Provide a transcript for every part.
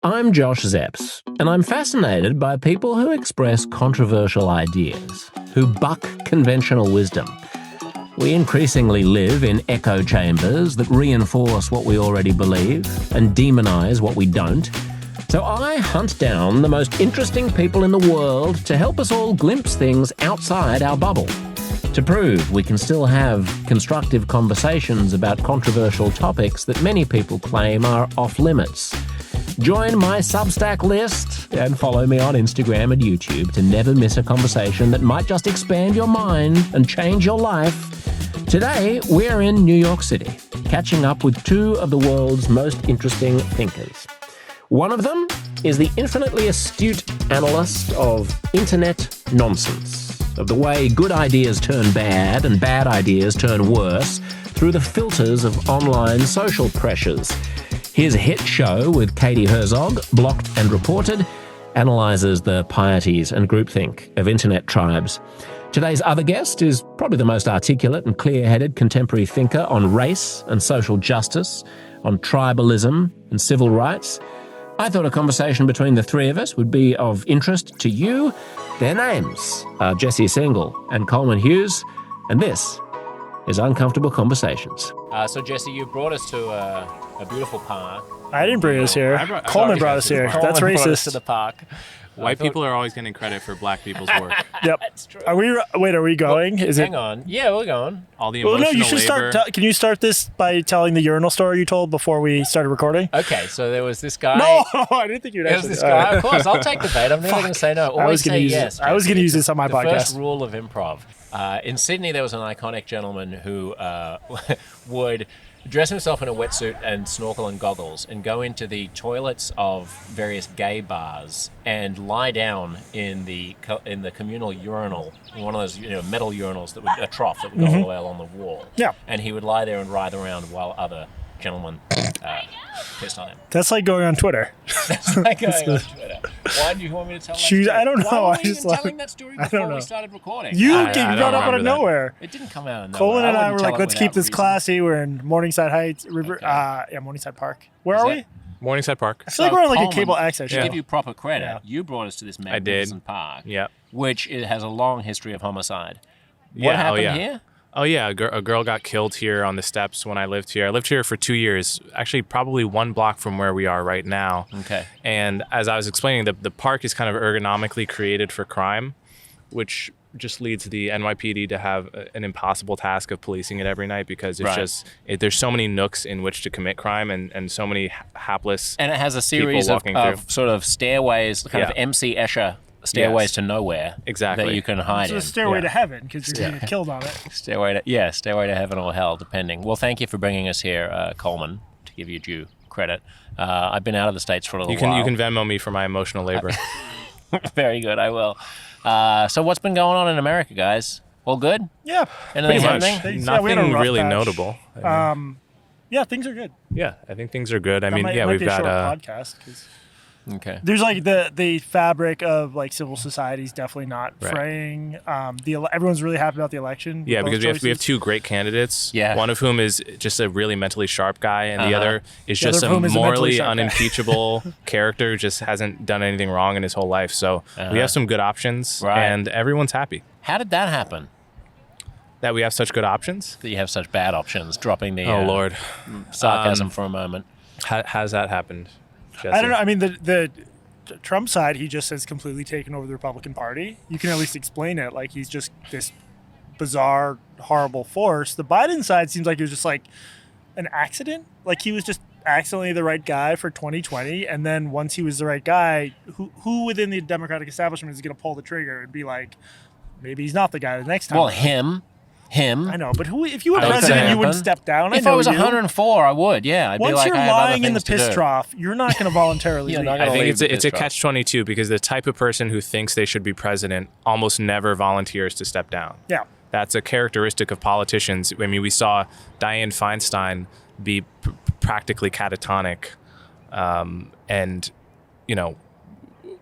I'm Josh Zepps, and I'm fascinated by people who express controversial ideas, who buck conventional wisdom. We increasingly live in echo chambers that reinforce what we already believe and demonize what we don't. So I hunt down the most interesting people in the world to help us all glimpse things outside our bubble, to prove we can still have constructive conversations about controversial topics that many people claim are off limits. Join my Substack list and follow me on Instagram and YouTube to never miss a conversation that might just expand your mind and change your life. Today, we're in New York City, catching up with two of the world's most interesting thinkers. One of them is the infinitely astute analyst of internet nonsense, of the way good ideas turn bad and bad ideas turn worse through the filters of online social pressures. His hit show with Katie Herzog, Blocked and Reported, analyses the pieties and groupthink of internet tribes. Today's other guest is probably the most articulate and clear-headed contemporary thinker on race and social justice, on tribalism and civil rights. I thought a conversation between the three of us would be of interest to you. Their names are Singal and Coleman Hughes, and this is Uncomfortable Conversations. So Jesse, you brought us to a beautiful park. I didn't bring us here. Coleman brought us here. That's racist. Brought us to the park. White people are always getting credit for black people's work. Yep. That's true. Are we going? Hang on. Yeah, we're going. All the emotional you should labor. Can you start this by telling the urinal story you told before we started recording? Okay, so there was this guy. No, I didn't think you'd There was actually. this guy. Of course, I'll take the bait. I'm never going to say no. Always say yes. I was going to use this on my the podcast. First rule of improv. In Sydney, there was an iconic gentleman who would dress himself in a wetsuit and snorkel and goggles and go into the toilets of various gay bars and lie down in the communal urinal, one of those metal urinals that would a trough that would go all the way along the wall. Yeah. And he would lie there and writhe around while other gentlemen pissed on him. That's like going on Twitter. That's like going on Twitter. Why do you want me to tell that story? I don't know. Why were I you just even telling that story before we started recording? You I got don't up out of remember that. nowhere. It didn't come out of nowhere. Coleman and I wouldn't were tell like, it let's keep without this reason. classy. We're in Morningside Heights, Morningside Park. Where are we? Morningside Park. I feel like we're on like Coleman, a cable access to show. give you proper credit, Yeah. you brought us to this did. magnificent park, which it has a long history of homicide. What happened here? Oh, yeah. A girl got killed here on the steps when I lived here. I lived here for 2 years, actually probably one block from where we are right now. Okay. And as I was explaining, the park is kind of ergonomically created for crime, which just leads the NYPD to have an impossible task of policing it every night because it's there's so many nooks in which to commit crime and so many hapless And it has a series people of walking through. sort of stairways, kind of MC Escher stairways to nowhere. Exactly. That you can hide It's in. a stairway to heaven because you're going to get killed on it. Stairway to heaven or hell, depending. Well, thank you for bringing us here, Coleman, to give you due credit. I've been out of the States for a little while. You can Venmo me for my emotional labor. Very good, I will. So what's been going on in America, guys? All good? Yeah. Anything Pretty much. happening? we had a Nothing rough really patch. notable. Yeah, things are good. Yeah, I think things are good. I That mean, might we've be a short got podcast 'cause Okay. there's like the fabric of like civil society is definitely not Right. fraying. Everyone's really happy about the election. yeah, both because we have choices. two great candidates. Yeah. One of whom is just a really mentally sharp guy, and the other is The just other of a whom is a mentally morally sharp guy. unimpeachable character who just hasn't done anything wrong in his whole life. So we have some good options, Right. and everyone's happy How did that happen? that we have such good options. That you have such bad options, dropping the Oh Lord, sarcasm for a moment. how's that happened? Jesse? I don't know. I mean, the Trump side, he just has completely taken over the Republican Party. You can at least explain it like he's just this bizarre, horrible force. The Biden side seems like it was just like an accident. Like he was just accidentally the right guy for 2020, and then once he was the right guy, who within the Democratic establishment is going to pull the trigger and be like, maybe he's not the guy the next time? Well, him. I know, but if you were I don't president, think you wouldn't happen. step down. If I know I was you. 104, I would. Yeah, I'd be Once like, you're I have other lying in the things to piss do. trough, you're not going to voluntarily You're leave. not I gonna think leave it's the a piss trough. catch-22 because the type of person who thinks they should be president almost never volunteers to step down. Yeah. That's a characteristic of politicians. I mean, we saw Dianne Feinstein be practically catatonic and,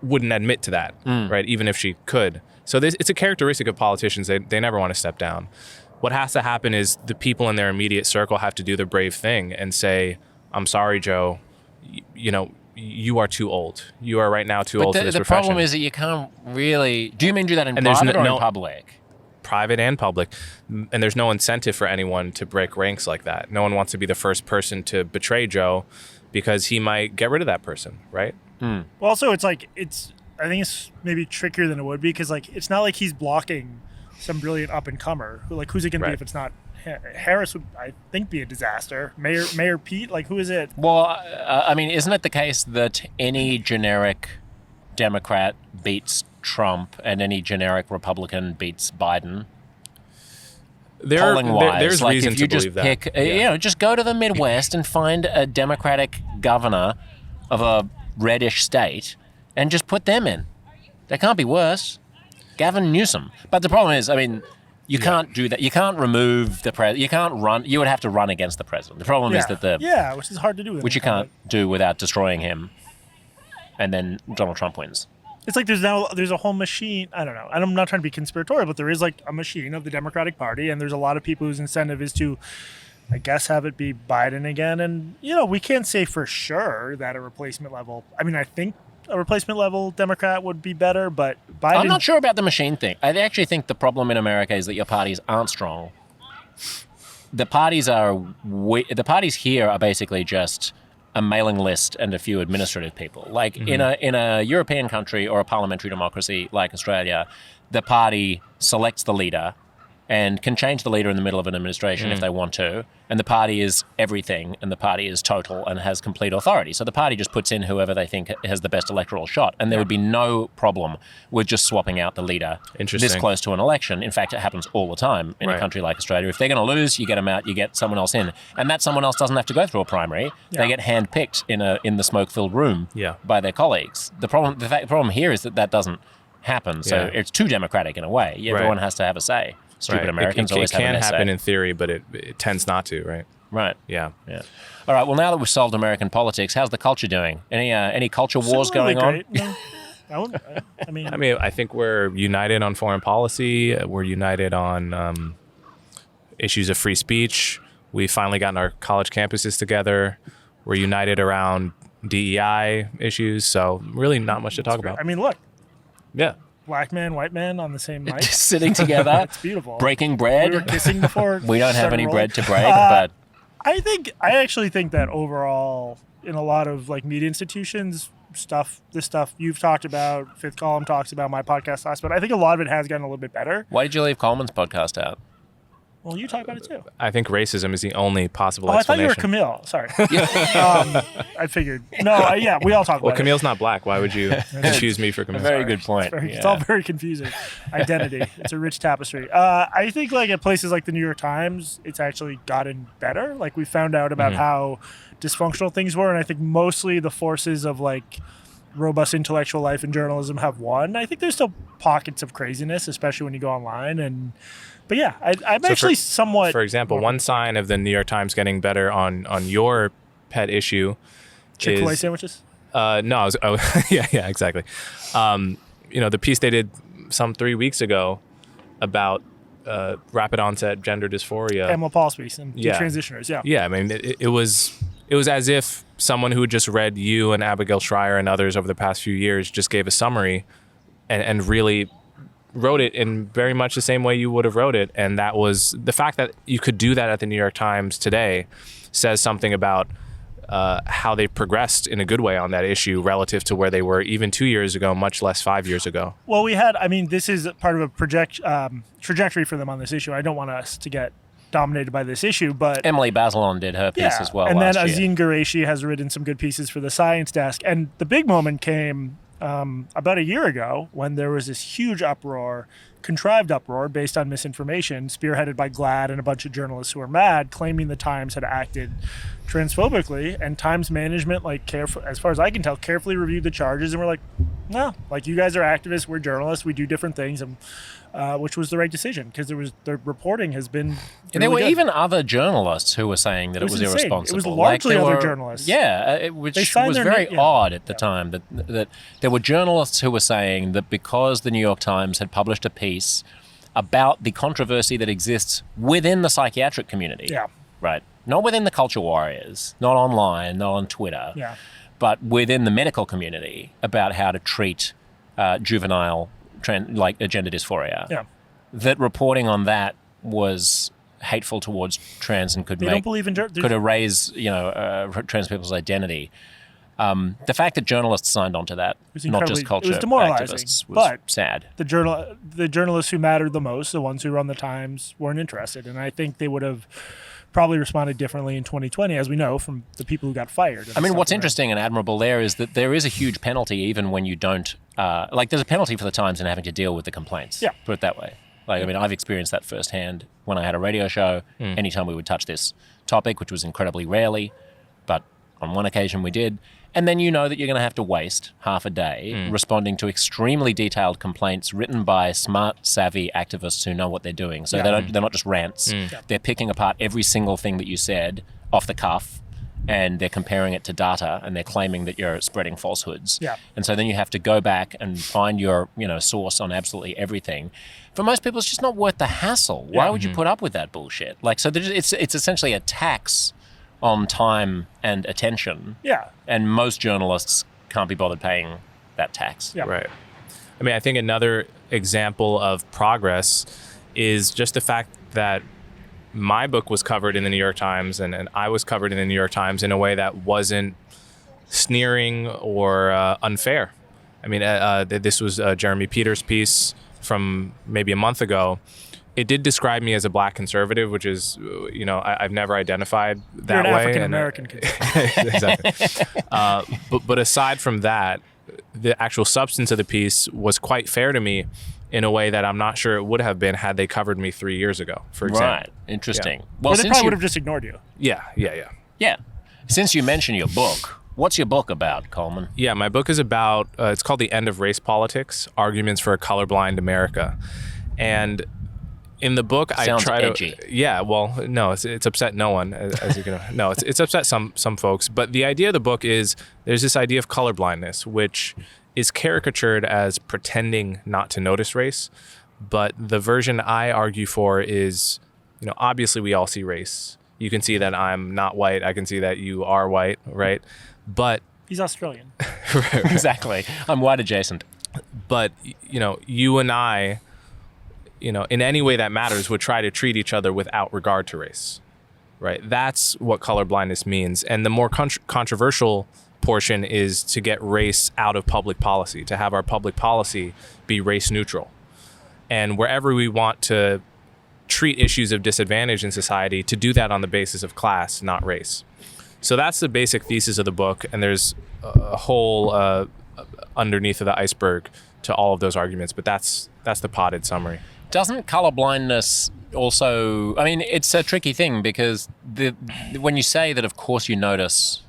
wouldn't admit to that, right? Even if she could. So it's a characteristic of politicians. They never want to step down. What has to happen is the people in their immediate circle have to do the brave thing and say, I'm sorry, Joe, you are too old. You are right now too old for this the profession. problem is that you can't really... Do you mean do that in And there's private or no- in public? Private and public, and there's no incentive for anyone to break ranks like that. No one wants to be the first person to betray Joe because he might get rid of that person, right? Well, also, I think it's maybe trickier than it would be because like it's not like he's blocking some brilliant up and comer. Who's it going to be Right. if it's not Harris? Would I think be a disaster. Mayor Pete, like who is it? Well, I mean, isn't it the case that any generic Democrat beats Trump and any generic Republican beats Biden? Polling-wise, there's like reason if you to just believe pick, that. just go to the Midwest and find a Democratic governor of a reddish state and just put them in. They can't be worse. Gavin Newsom. But the problem is, I mean, you can't do that. You can't remove the president. You can't run. You would have to run against the president. The problem is that which is hard to do. With which you can't do without destroying him, and then Donald Trump wins. It's like there's a whole machine. I don't know. I'm not trying to be conspiratorial, but there is like a machine of the Democratic Party, and there's a lot of people whose incentive is to, I guess, have it be Biden again. And we can't say for sure that a replacement level. I mean, I think a replacement level Democrat would be better, but Biden. I'm not sure about the machine thing. I actually think the problem in America is that your parties aren't strong. The parties here are basically just a mailing list and a few administrative people. Like in a European country or a parliamentary democracy like Australia, the party selects the leader and can change the leader in the middle of an administration if they want to. And the party is everything, and the party is total and has complete authority. So the party just puts in whoever they think has the best electoral shot. And there would be no problem with just swapping out the leader this close to an election. In fact, it happens all the time in a country like Australia. If they're going to lose, you get them out, you get someone else in. And that someone else doesn't have to go through a primary. They get handpicked in the smoke-filled room by their colleagues. The problem here is that doesn't happen. So it's too democratic in a way. Everyone has to have a say. Stupid Americans always have an It can essay. happen in theory, but it tends not to, right? Right. Yeah. All right. Well, now that we've solved American politics, how's the culture doing? Any culture wars Similarly going great. No, I mean, I think we're united on foreign policy. We're united on issues of free speech. We've finally gotten our college campuses together. We're united around DEI issues. So really not much to talk about. I mean, look. Yeah. Black man, white man on the same mic. Sitting together. It's beautiful. Breaking bread. We were kissing before. We don't have started any rolling. bread to break, but I actually think that overall, in a lot of like media institutions, the stuff you've talked about, Fifth Column talks about, my podcast last, but I think a lot of it has gotten a little bit better. why did you leave Coleman's podcast out? Well, you talk about it too. I think racism is the only possible I thought you explanation. were Camille. Sorry. I figured. No, we all talk Well, about Camille's not black. Why would you confuse me for Camille? Very good point. It's all very confusing. Identity. It's a rich tapestry. I think like at places like the New York Times, it's actually gotten better. Like we found out about how dysfunctional things were, and I think mostly the forces of like robust intellectual life and journalism have won. I think there's still pockets of craziness, especially when you go online. But yeah, I'm actually somewhat. For example, one sign of the New York Times getting better on your pet issue Chick-fil-A is sandwiches. No, yeah, exactly. The piece they did some 3 weeks ago about rapid onset gender dysphoria. Pamela Paul's piece and detransitioners. Yeah. Yeah, I mean, it was as if someone who had just read you and Abigail Schreier and others over the past few years just gave a summary and really wrote it in very much the same way you would have wrote it. And that was the fact that you could do that at the New York Times today says something about how they progressed in a good way on that issue relative to where they were even 2 years ago, much less 5 years ago. Well, this is part of a trajectory for them on this issue. I don't want us to get dominated by this issue, but Emily Bazelon did her piece as well. And then last year. Azine Qureshi has written some good pieces for the Science Desk. And the big moment came about a year ago when there was this huge uproar, contrived uproar based on misinformation, spearheaded by GLAAD and a bunch of journalists who were mad, claiming the Times had acted transphobically. And Times management, as far as I can tell, carefully reviewed the charges and were like, no, you guys are activists, we're journalists, we do different things, and which was the right decision because the reporting has been. And there were even other journalists who were saying that it was insane. irresponsible. It was largely there other were, journalists. Yeah, which was very odd at the time that there were journalists who were saying that because the New York Times had published a piece about the controversy that exists within the psychiatric community. Yeah. Right. Not within the culture warriors, not online, not on Twitter. Yeah. but within the medical community about how to treat juvenile gender dysphoria. Yeah. That reporting on that was hateful towards trans and could erase trans people's identity. The fact that journalists signed on to that, not just culture it was demoralizing, activists, was but sad. The journalists who mattered the most, the ones who run the Times, weren't interested, and I think they would have probably responded differently in 2020, as we know from the people who got fired. I mean, what's interesting and admirable there is that there is a huge penalty even when you don't, there's a penalty for the Times in having to deal with the complaints. Yeah. Put it that way. I mean, I've experienced that firsthand when I had a radio show. Anytime we would touch this topic, which was incredibly rarely, but on one occasion we did. And then you know that you're going to have to waste half a day responding to extremely detailed complaints written by smart, savvy activists who know what they're doing. So they're not just rants. They're picking apart every single thing that you said off the cuff, and they're comparing it to data, and they're claiming that you're spreading falsehoods. Yeah. And so then you have to go back and find your source on absolutely everything. For most people, it's just not worth the hassle. Why would you put up with that bullshit? So it's essentially a tax on time and attention. Yeah. And most journalists can't be bothered paying that tax. Yeah. Right. I mean, I think another example of progress is just the fact that my book was covered in the New York Times and I was covered in the New York Times in a way that wasn't sneering or unfair. I mean, this was Jeremy Peters' piece from maybe a month ago. It did describe me as a black conservative, which is, I've never identified that You're an way. African-American conservative. Exactly. But aside from that, the actual substance of the piece was quite fair to me in a way that I'm not sure it would have been had they covered me 3 years ago, for example. Right. Interesting. Yeah. Well, Or they probably would have just ignored you. Yeah. Yeah. Since you mentioned your book, what's your book about, Coleman? Yeah, my book is about, it's called The End of Race Politics, Arguments for a Colorblind America. And in the book, Sounds I try edgy. to... Yeah, well, no, it's upset no one, as you can... No, it's upset some folks. But the idea of the book is there's this idea of colorblindness, which is caricatured as pretending not to notice race. But the version I argue for is, obviously we all see race. You can see that I'm not white. I can see that you are white, right? But... He's Australian. right. Exactly. I'm white adjacent. But, you and I... in any way that matters, would try to treat each other without regard to race, right? That's what colorblindness means. And the more controversial portion is to get race out of public policy, to have our public policy be race neutral. And wherever we want to treat issues of disadvantage in society, to do that on the basis of class, not race. So that's the basic thesis of the book. And there's a whole underneath of the iceberg to all of those arguments, but that's the potted summary. Doesn't colorblindness also... I mean, it's a tricky thing because when you say that, of course, you notice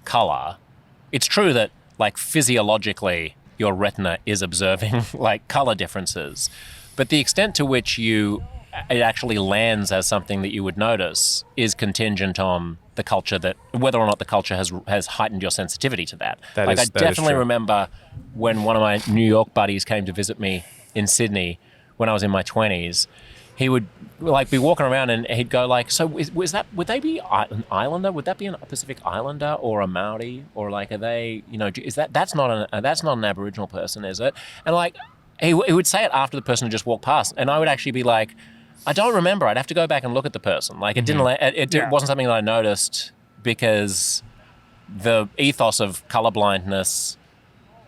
color, it's true that, physiologically, your retina is observing, color differences. But the extent to which it actually lands as something that you would notice is contingent on the culture whether or not the culture has heightened your sensitivity to that. I definitely remember when one of my New York buddies came to visit me in Sydney when I was in my 20s, he would be walking around and he'd go so would they be an islander? Would that be a Pacific Islander or a Maori? Or are they, is that's not an Aboriginal person, is it? And he would say it after the person had just walked past. And I would actually be I don't remember. I'd have to go back and look at the person. It didn't, it wasn't something that I noticed because the ethos of colorblindness,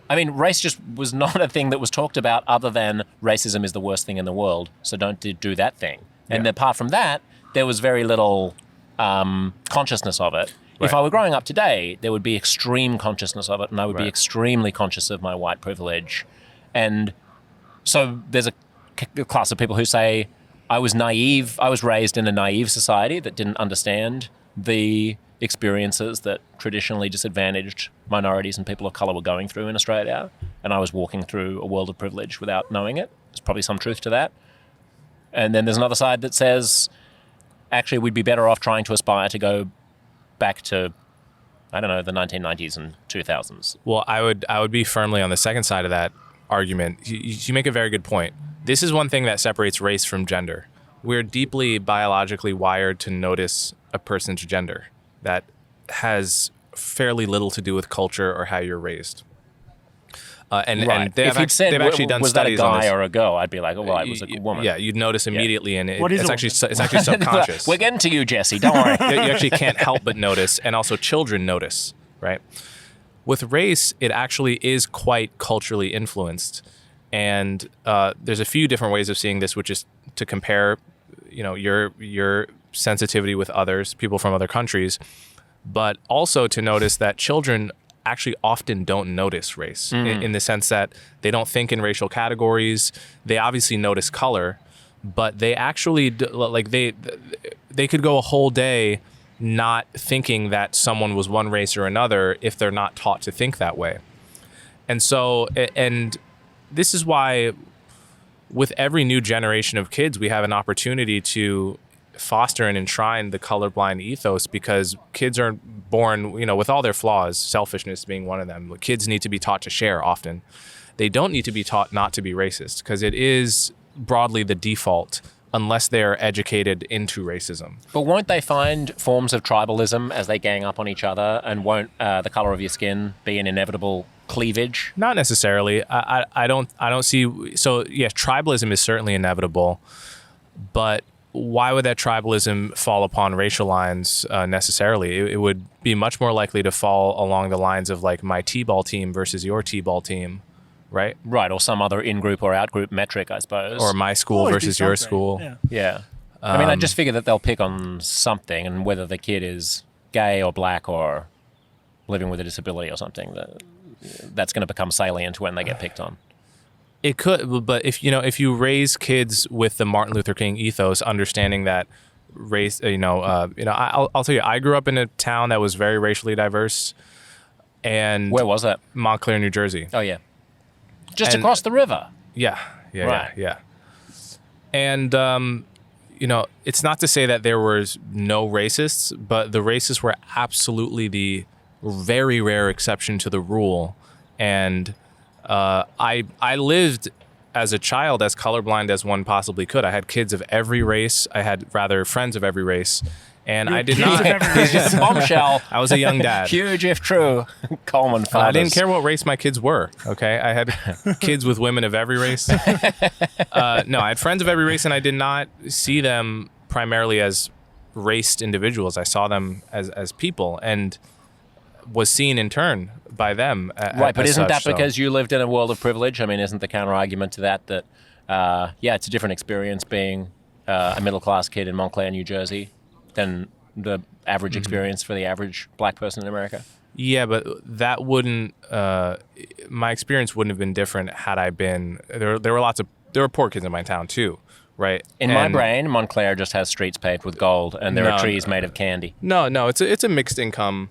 I mean, race just was not a thing that was talked about other than racism is the worst thing in the world, so don't do that thing. And apart from that, there was very little consciousness of it. Right. If I were growing up today, there would be extreme consciousness of it, and I would be extremely conscious of my white privilege. And so there's a class of people who say, I was naive, I was raised in a naive society that didn't understand the experiences that traditionally disadvantaged minorities and people of colour were going through in Australia, and I was walking through a world of privilege without knowing it. There's probably some truth to that. And then there's another side that says, actually, we'd be better off trying to aspire to go back to, the 1990s and 2000s. Well, I would be firmly on the second side of that argument. You make a very good point. This is one thing that separates race from gender. We're deeply biologically wired to notice a person's gender. That has fairly little to do with culture or how you're raised. And they've, if you'd said, they've actually done was that a studies on guy this. or a girl, I'd be like, oh, well, it was a woman. Yeah, you'd notice immediately, and What is it's a actually woman? it's actually subconscious. We're getting to you, Jesse. Don't worry. You actually can't help but notice, and also children notice, right? With race, it actually is quite culturally influenced, and there's a few different ways of seeing this, which is to compare, your sensitivity with others, people from other countries, but also to notice that children actually often don't notice race in the sense that they don't think in racial categories. They obviously notice color, but they actually they could go a whole day not thinking that someone was one race or another if they're not taught to think that way. And so, and this is why with every new generation of kids, we have an opportunity to foster and enshrine the colorblind ethos, because kids are born, with all their flaws, selfishness being one of them. Kids need to be taught to share often. They don't need to be taught not to be racist, because it is broadly the default unless they're educated into racism. But won't they find forms of tribalism as they gang up on each other? And won't the color of your skin be an inevitable cleavage? Not necessarily. I don't see. So yes, tribalism is certainly inevitable, but why would that tribalism fall upon racial lines necessarily? It would be much more likely to fall along the lines of like my T-ball team versus your T-ball team, right? Right, or some other in-group or out-group metric, I suppose. Or my school Always versus do your something. school. Yeah. Yeah. I mean, I just figure that they'll pick on something, and whether the kid is gay or black or living with a disability or something, that's going to become salient when they get picked on. It could, but if you raise kids with the Martin Luther King ethos, understanding that race, I'll tell you, I grew up in a town that was very racially diverse, and Where was that? Montclair, New Jersey. Oh yeah, just And- across the river. Yeah. Right. And it's not to say that there was no racists, but the racists were absolutely the very rare exception to the rule, and I lived as a child as colorblind as one possibly could. I had kids of every race. I had friends of every race. And I did not. Bombshell. I was a young dad. Huge if true. Coleman fathers. I didn't care what race my kids were. Okay, I had kids with women of every race. No, I had friends of every race, and I did not see them primarily as raced individuals. I saw them as people, and was seen in turn by them. Right, but isn't that so. because you lived in a world of privilege? I mean, isn't the counter argument to that it's a different experience being a middle class kid in Montclair, New Jersey, than the average experience for the average black person in America? Yeah, but that wouldn't. My experience wouldn't have been different had I been. There were poor kids in my town too, right? In my brain, Montclair just has streets paved with gold, and there are trees made of candy. No, it's a mixed income.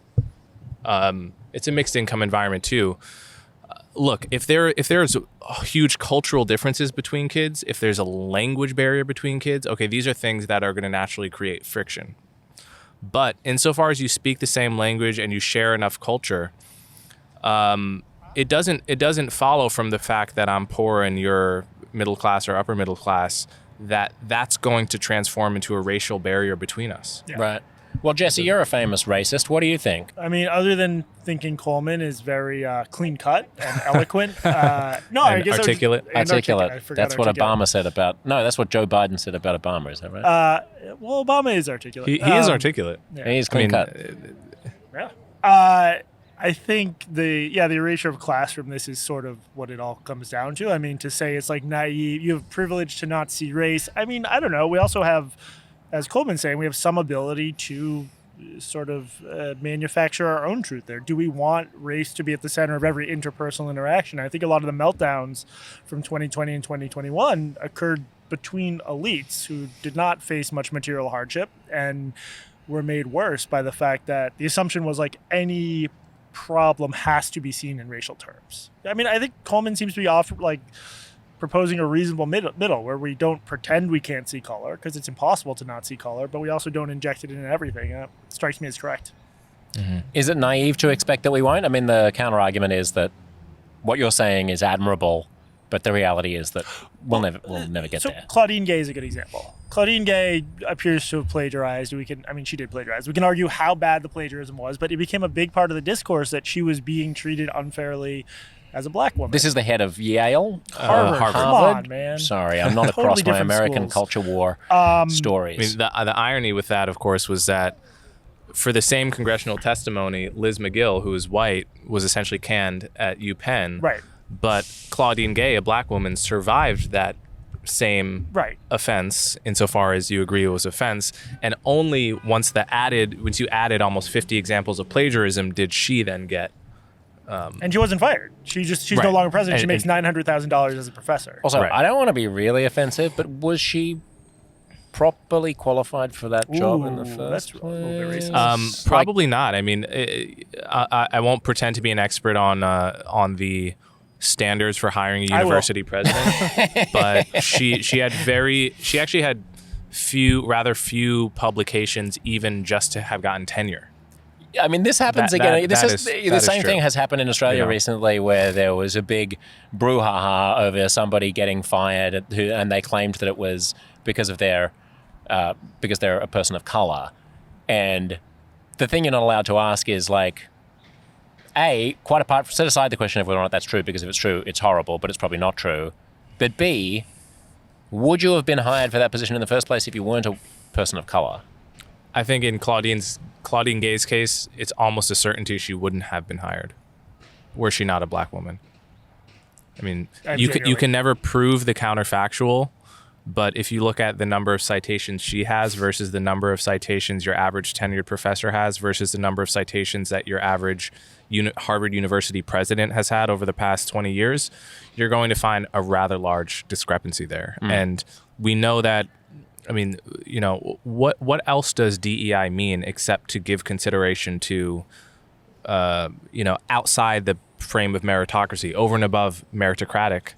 It's a mixed income environment too. Look, if there's huge cultural differences between kids, if there's a language barrier between kids, okay, these are things that are going to naturally create friction. But insofar as you speak the same language and you share enough culture, it doesn't follow from the fact that I'm poor and you're middle class or upper middle class that's going to transform into a racial barrier between us. Yeah. Right. Well, Jesse, you're a famous racist. What do you think? I mean, other than thinking Coleman is very clean cut and eloquent, I guess articulate. Articulate. I forgot That's what articulate. Obama said about. No, that's what Joe Biden said about Obama. Is that right? Well, Obama is articulate. He is articulate. He's clean cut. Yeah. I think the erasure of class from this is sort of what it all comes down to. I mean, to say it's like naive, you have privilege to not see race. I mean, I don't know. We also have, as Coleman's saying, we have some ability to sort of manufacture our own truth there. Do we want race to be at the center of every interpersonal interaction? I think a lot of the meltdowns from 2020 and 2021 occurred between elites who did not face much material hardship and were made worse by the fact that the assumption was like any problem has to be seen in racial terms. I mean, I think Coleman seems to be proposing a reasonable middle where we don't pretend we can't see color, because it's impossible to not see color, but we also don't inject it in everything. It strikes me as correct. Mm-hmm. Is it naive to expect that we won't? I mean, the counter argument is that what you're saying is admirable, but the reality is that we'll never get So there. Claudine Gay is a good example. Claudine Gay appears to have plagiarized. She did plagiarize. We can argue how bad the plagiarism was, but it became a big part of the discourse that she was being treated unfairly as a black woman. This is the head of Yale? Harvard. Come on, man. Sorry, I'm not Totally across my different American schools. culture war stories. The irony with that, of course, was that for the same congressional testimony, Liz McGill, who is white, was essentially canned at UPenn. Right. But Claudine Gay, a black woman, survived that same offense insofar as you agree it was offense, and only once you added almost 50 examples of plagiarism did she then get and she wasn't fired. She's no longer president. She makes $900,000 as a professor. Also, I don't want to be really offensive, but was she properly qualified for that job in the first place? A little bit racist. Probably not. I mean, I won't pretend to be an expert on the standards for hiring a university president, but she actually had rather few publications even just to have gotten tenure. I mean, this happens again. The same true. thing has happened in Australia recently, where there was a big brouhaha over somebody getting fired, and they claimed that it was because they're a person of color. And the thing you're not allowed to ask is like, quite apart, set aside the question of whether or not that's true, because if it's true, it's horrible, but it's probably not true. But B, would you have been hired for that position in the first place if you weren't a person of color? I think in Claudine Gay's case, it's almost a certainty she wouldn't have been hired were she not a black woman. I mean, you can never prove the counterfactual, but if you look at the number of citations she has versus the number of citations your average tenured professor has versus the number of citations that your average Harvard University president has had over the past 20 years, you're going to find a rather large discrepancy there. And we know that, I mean, you know, what else does DEI mean except to give consideration to, outside the frame of meritocracy, over and above meritocratic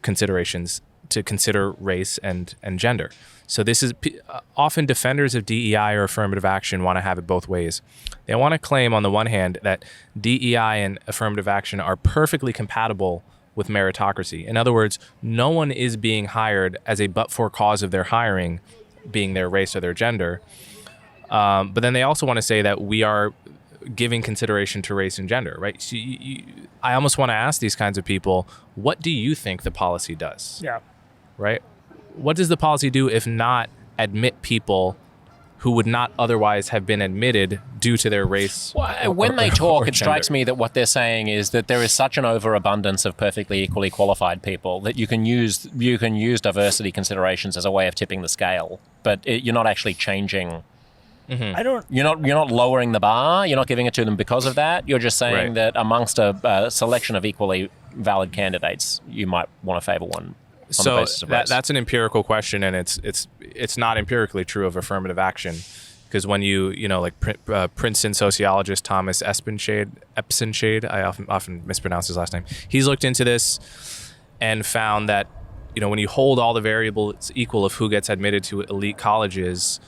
considerations, to consider race and gender. So this is often defenders of DEI or affirmative action want to have it both ways. They want to claim on the one hand that DEI and affirmative action are perfectly compatible with meritocracy. In other words, no one is being hired as a but-for cause of their hiring being their race or their gender. But then they also want to say that we are giving consideration to race and gender, right? So I almost want to ask these kinds of people, what do you think the policy does? Yeah. Right? What does the policy do if not admit people who would not otherwise have been admitted due to their race? When they talk, it strikes me that what they're saying is that there is such an overabundance of perfectly equally qualified people that you can use diversity considerations as a way of tipping the scale, but you're not actually changing. Mm-hmm. You're not lowering the bar. You're not giving it to them because of that. You're just saying that amongst a selection of equally valid candidates, you might want to favor one. So that's an empirical question, and it's not empirically true of affirmative action, because when Princeton sociologist Thomas Epistemic, I often mispronounce his last name. He's looked into this and found that when you hold all the variables equal of who gets admitted to elite colleges,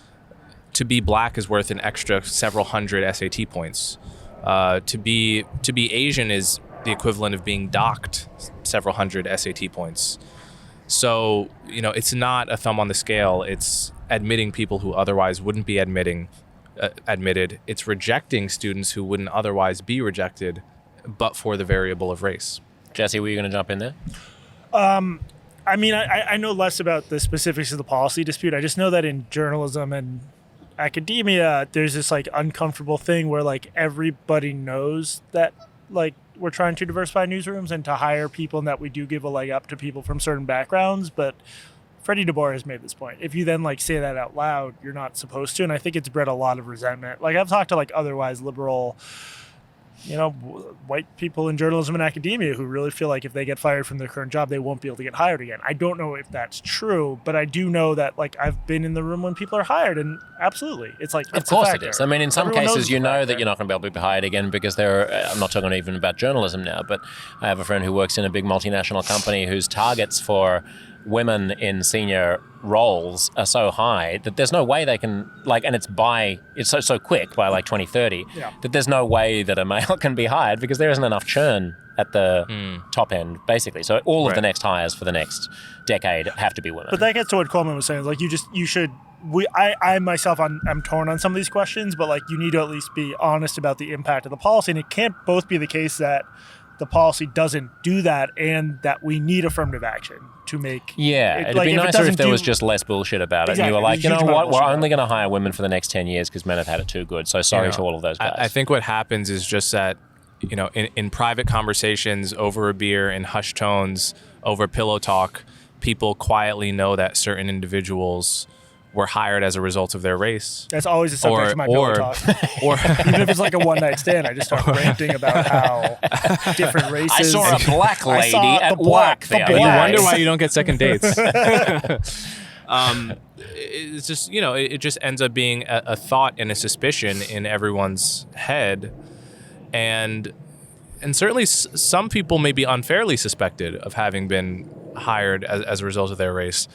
to be black is worth an extra several hundred SAT points. To be Asian is the equivalent of being docked several hundred SAT points. So, it's not a thumb on the scale. It's admitting people who otherwise wouldn't be admitted. It's rejecting students who wouldn't otherwise be rejected, but for the variable of race. Jesse, were you going to jump in there? I mean, I know less about the specifics of the policy dispute. I just know that in journalism and academia, there's this uncomfortable thing where everybody knows that we're trying to diversify newsrooms and to hire people, and that we do give a leg up to people from certain backgrounds. But Freddie DeBoer has made this point. If you then say that out loud, you're not supposed to. And I think it's bred a lot of resentment. I've talked to otherwise liberal, white people in journalism and academia who really feel like if they get fired from their current job, they won't be able to get hired again. I don't know if that's true, but I do know that I've been in the room when people are hired, and absolutely, it's of course it is. I mean, in some cases, that you're not going to be able to be hired again because I'm not talking even about journalism now, but I have a friend who works in a big multinational company whose targets for women in senior roles are so high that there's no way they can and it's so quick by 2030 that there's no way that a male can be hired because there isn't enough churn at the top end, basically. So all of the next hires for the next decade have to be women. But that gets to what Coleman was saying. Like, you should. I myself, I'm torn on some of these questions, but like, you need to at least be honest about the impact of the policy, and it can't both be the case that the policy doesn't do that and that we need affirmative action to make. Yeah, it'd be nicer if there was just less bullshit about it. Exactly. And you were like, you know what, we're only going to hire women for the next 10 years because men have had it too good. So sorry to all of those guys. I think what happens is just that, you know, in private conversations over a beer, in hushed tones, over pillow talk, people quietly know that certain individuals were hired as a result of their race. That's always a subject of my pillow talk. Or even if it's like a one-night stand, I just start ranting about how different races. I saw a black lady at work the other You day. wonder why you don't get second dates. It's just, you know, it just ends up being a thought and a suspicion in everyone's head. And certainly some people may be unfairly suspected of having been hired as a result of their race.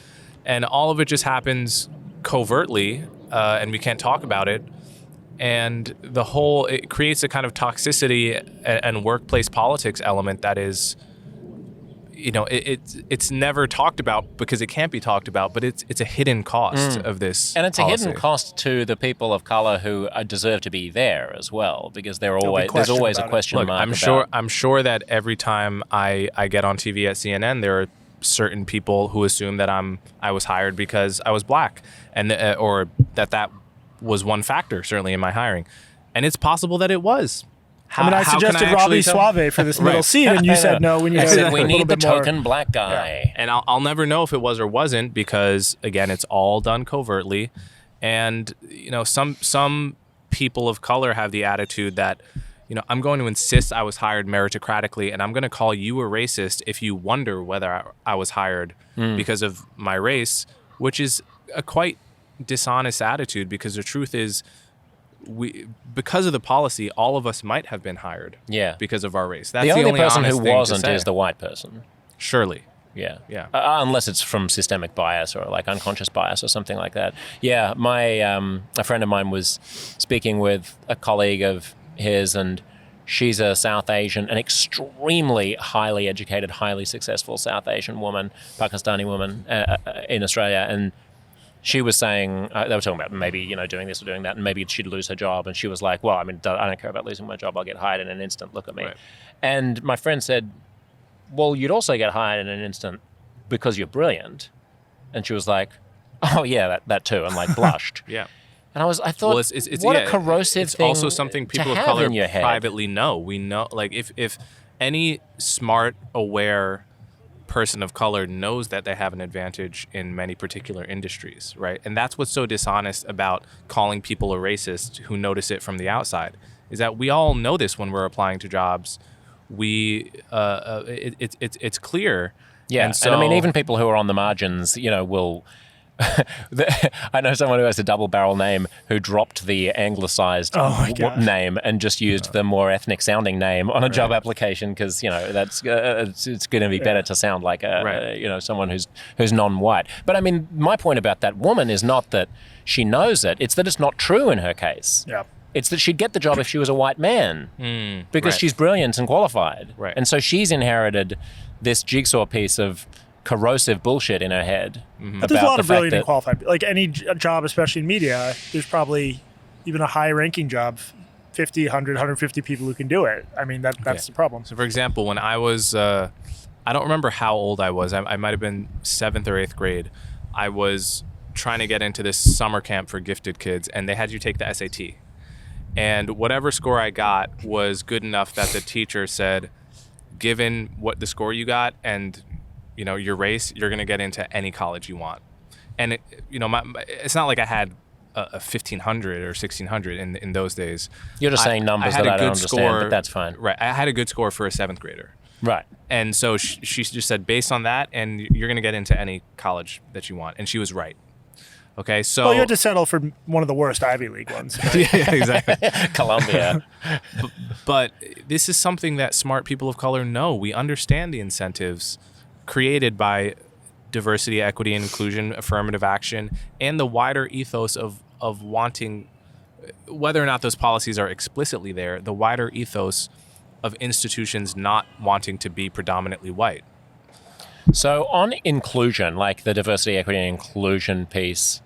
And all of it just happens covertly, and we can't talk about it. And it creates a kind of toxicity and workplace politics element that is, you know, it's never talked about because it can't be talked about, but it's a hidden cost of this. And it's policy. a hidden cost to the people of color who deserve to be there as well, because there's always a question Look, mark. I'm sure that every time I get on TV at CNN, there are certain people who assume that I was hired because I was black, and or that was one factor certainly in my hiring, and it's possible that it was. I suggested Robbie Suave for this middle seat, and you said no. When you said we need the more token black guy, and I'll never know if it was or wasn't, because again, it's all done covertly, and you know, some people of color have the attitude that, you know, I'm going to insist I was hired meritocratically, and I'm going to call you a racist if you wonder whether I was hired because of my race, which is a quite dishonest attitude, because the truth is, because of the policy, all of us might have been hired because of our race. That's the only person honest who thing wasn't to say. is the white person. Surely. Yeah. Unless it's from systemic bias or like unconscious bias or something like that. Yeah, my a friend of mine was speaking with a colleague of his, and she's a South Asian, an extremely highly educated, highly successful South Asian woman, Pakistani woman in Australia, and she was saying, they were talking about maybe, you know, doing this or doing that, and maybe she'd lose her job. And she was like, well, I mean, I don't care about losing my job. I'll get hired in an instant. Look at me. Right. And my friend said, well, you'd also get hired in an instant because you're brilliant. And she was like, oh, yeah, that too. And like blushed. Yeah. And I thought, well, it's what a corrosive it's thing also something people to of have color in your head. privately know. We know, like, if any smart, aware person of color knows that they have an advantage in many particular industries, right? And that's what's so dishonest about calling people a racist who notice it from the outside, is that we all know this when we're applying to jobs. It's clear. Yeah, and so, I mean, even people who are on the margins, you know, will. I know someone who has a double barrel name who dropped the anglicized name and just used the more ethnic sounding name on a job application because, you know, that's it's going to be better to sound like you know, someone who's non-white. But I mean, my point about that woman is not that she knows it; it's that it's not true in her case. Yeah. It's that she'd get the job if she was a white man because she's brilliant and qualified. Right. And so she's inherited this jigsaw piece of corrosive bullshit in her head. But there's a lot of brilliant and qualified. Like any job, especially in media, there's probably even a high-ranking job, 50, 100, 150 people who can do it. I mean, that's the problem. So, for example, when I was, I don't remember how old I was. I might have been 7th or 8th grade. I was trying to get into this summer camp for gifted kids, and they had you take the SAT. And whatever score I got was good enough that the teacher said, given what the score you got and, you know, your race, you're going to get into any college you want. And, it's not like I had a 1,500 or 1,600 in those days. You're just saying numbers that I don't understand, but that's fine. Right. I had a good score for a 7th grader. Right. And so she just said, based on that, and you're going to get into any college that you want. And she was right. Okay, so... Well, you had to settle for one of the worst Ivy League ones. Right? Yeah, exactly. Columbia. But this is something that smart people of color know. We understand the incentives created by diversity, equity, inclusion, affirmative action, and the wider ethos of wanting, whether or not those policies are explicitly there, the wider ethos of institutions not wanting to be predominantly white. So on inclusion, like the diversity, equity, and inclusion piece,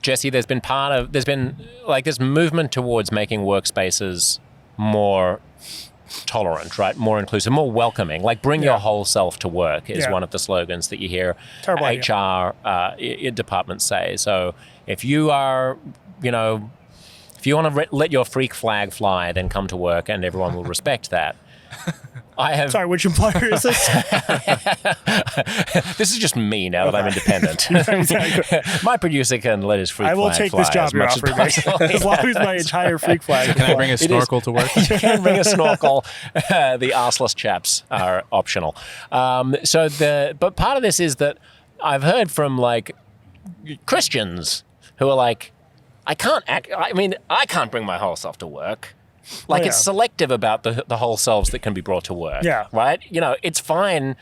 Jesse, there's been like this movement towards making workspaces more tolerant, right? More inclusive, more welcoming. Like bring your whole self to work is one of the slogans that you hear HR departments say. So if you are, if you want to let your freak flag fly, then come to work and everyone will respect that. Sorry, which employer is this? This is just me now that I'm independent. Exactly. My producer can let his freak flag I will take this job you're offering me. As long as my entire freak flag. Can I bring a snorkel to work? You can bring a snorkel. The arseless chaps are optional. But part of this is that I've heard from like Christians who are like, I can't bring my whole self to work. Like it's selective about the whole selves that can be brought to work. Yeah. Right? It's fine.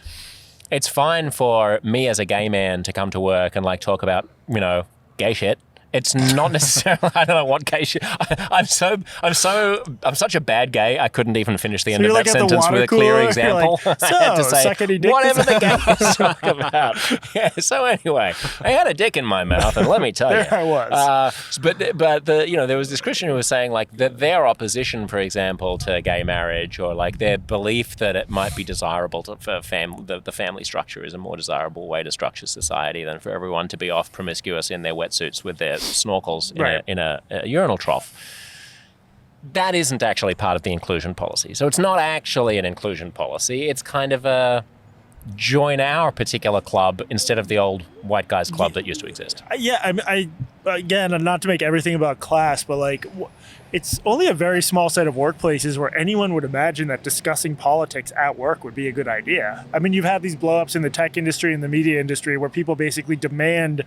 It's fine for me as a gay man to come to work and like talk about, gay shit. It's not necessarily, I don't know what gay shit. I'm such a bad gay, I couldn't even finish the end of that sentence with a clear example. Like, I had to say, whatever the gays talk about. Yeah, so anyway, I had a dick in my mouth, and let me tell you. There I was. But there was this Christian who was saying like that their opposition, for example, to gay marriage, or like their belief that it might be desirable for the family structure is a more desirable way to structure society than for everyone to be off promiscuous in their wetsuits with their snorkels in a urinal trough. That isn't actually part of the inclusion policy. So it's not actually an inclusion policy. It's kind of a join our particular club instead of the old white guys club that used to exist. Yeah, I again, not to make everything about class, but like it's only a very small set of workplaces where anyone would imagine that discussing politics at work would be a good idea. I mean, you've had these blow-ups in the tech industry and the media industry where people basically demand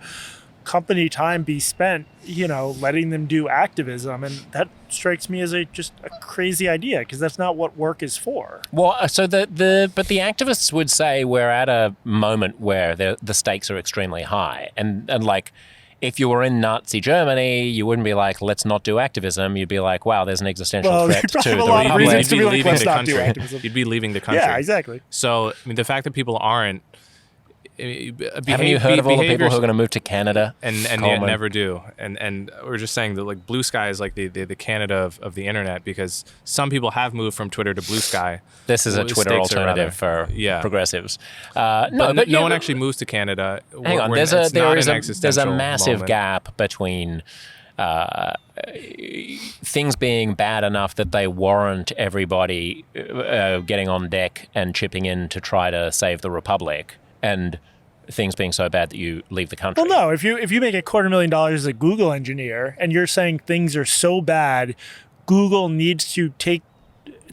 company time be spent, letting them do activism, and that strikes me as just a crazy idea because that's not what work is for. Well, so but the activists would say we're at a moment where the stakes are extremely high, and like if you were in Nazi Germany, you wouldn't be like, let's not do activism. You'd be like, wow, there's an existential threat to the republic. You'd be leaving the country. You'd be leaving the country. Yeah, exactly. So the fact that people aren't. Haven't you heard of all the people who are going to move to Canada? And yet never do. And we're just saying that like Blue Sky is like the Canada of the internet, because some people have moved from Twitter to Blue Sky. This is a Twitter alternative for progressives. But no one actually moves to Canada. Hang on, there's a massive gap between things being bad enough that they warrant everybody getting on deck and chipping in to try to save the Republic, and things being so bad that you leave the country. Well, no, if you make $250,000 as a Google engineer and you're saying things are so bad, Google needs to take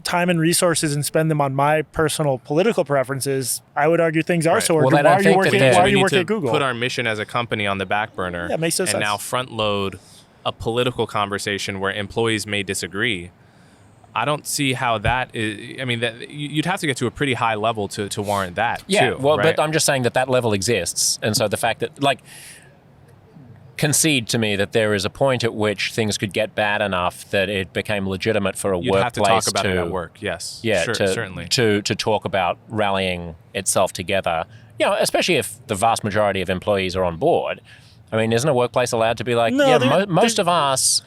time and resources and spend them on my personal political preferences, I would argue things are so urgent. Well, why are you working at Google? Put our mission as a company on the back burner. Yeah, makes no sense. And now front load a political conversation where employees may disagree. I don't see how that is. I mean, you'd have to get to a pretty high level to warrant that. Yeah, too, well, right? But I'm just saying that level exists, and so the fact that concede to me that there is a point at which things could get bad enough that it became legitimate for a You'd workplace have to talk about it at work. Yes, certainly to talk about rallying itself together. Especially if the vast majority of employees are on board. I mean, isn't a workplace allowed to be like, most of us,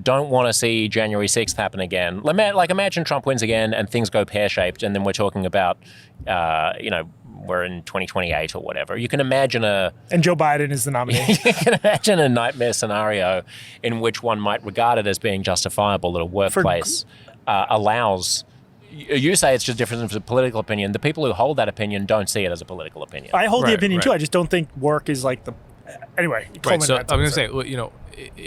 don't want to see January 6th happen again. Imagine Trump wins again and things go pear-shaped, and then we're talking about, we're in 2028 or whatever. You can imagine and Joe Biden is the nominee. You can imagine a nightmare scenario in which one might regard it as being justifiable that a workplace allows. You say it's just different from political opinion. The people who hold that opinion don't see it as a political opinion. I hold the opinion too. I just don't think work is like the. Anyway, Coleman. So I'm going to say,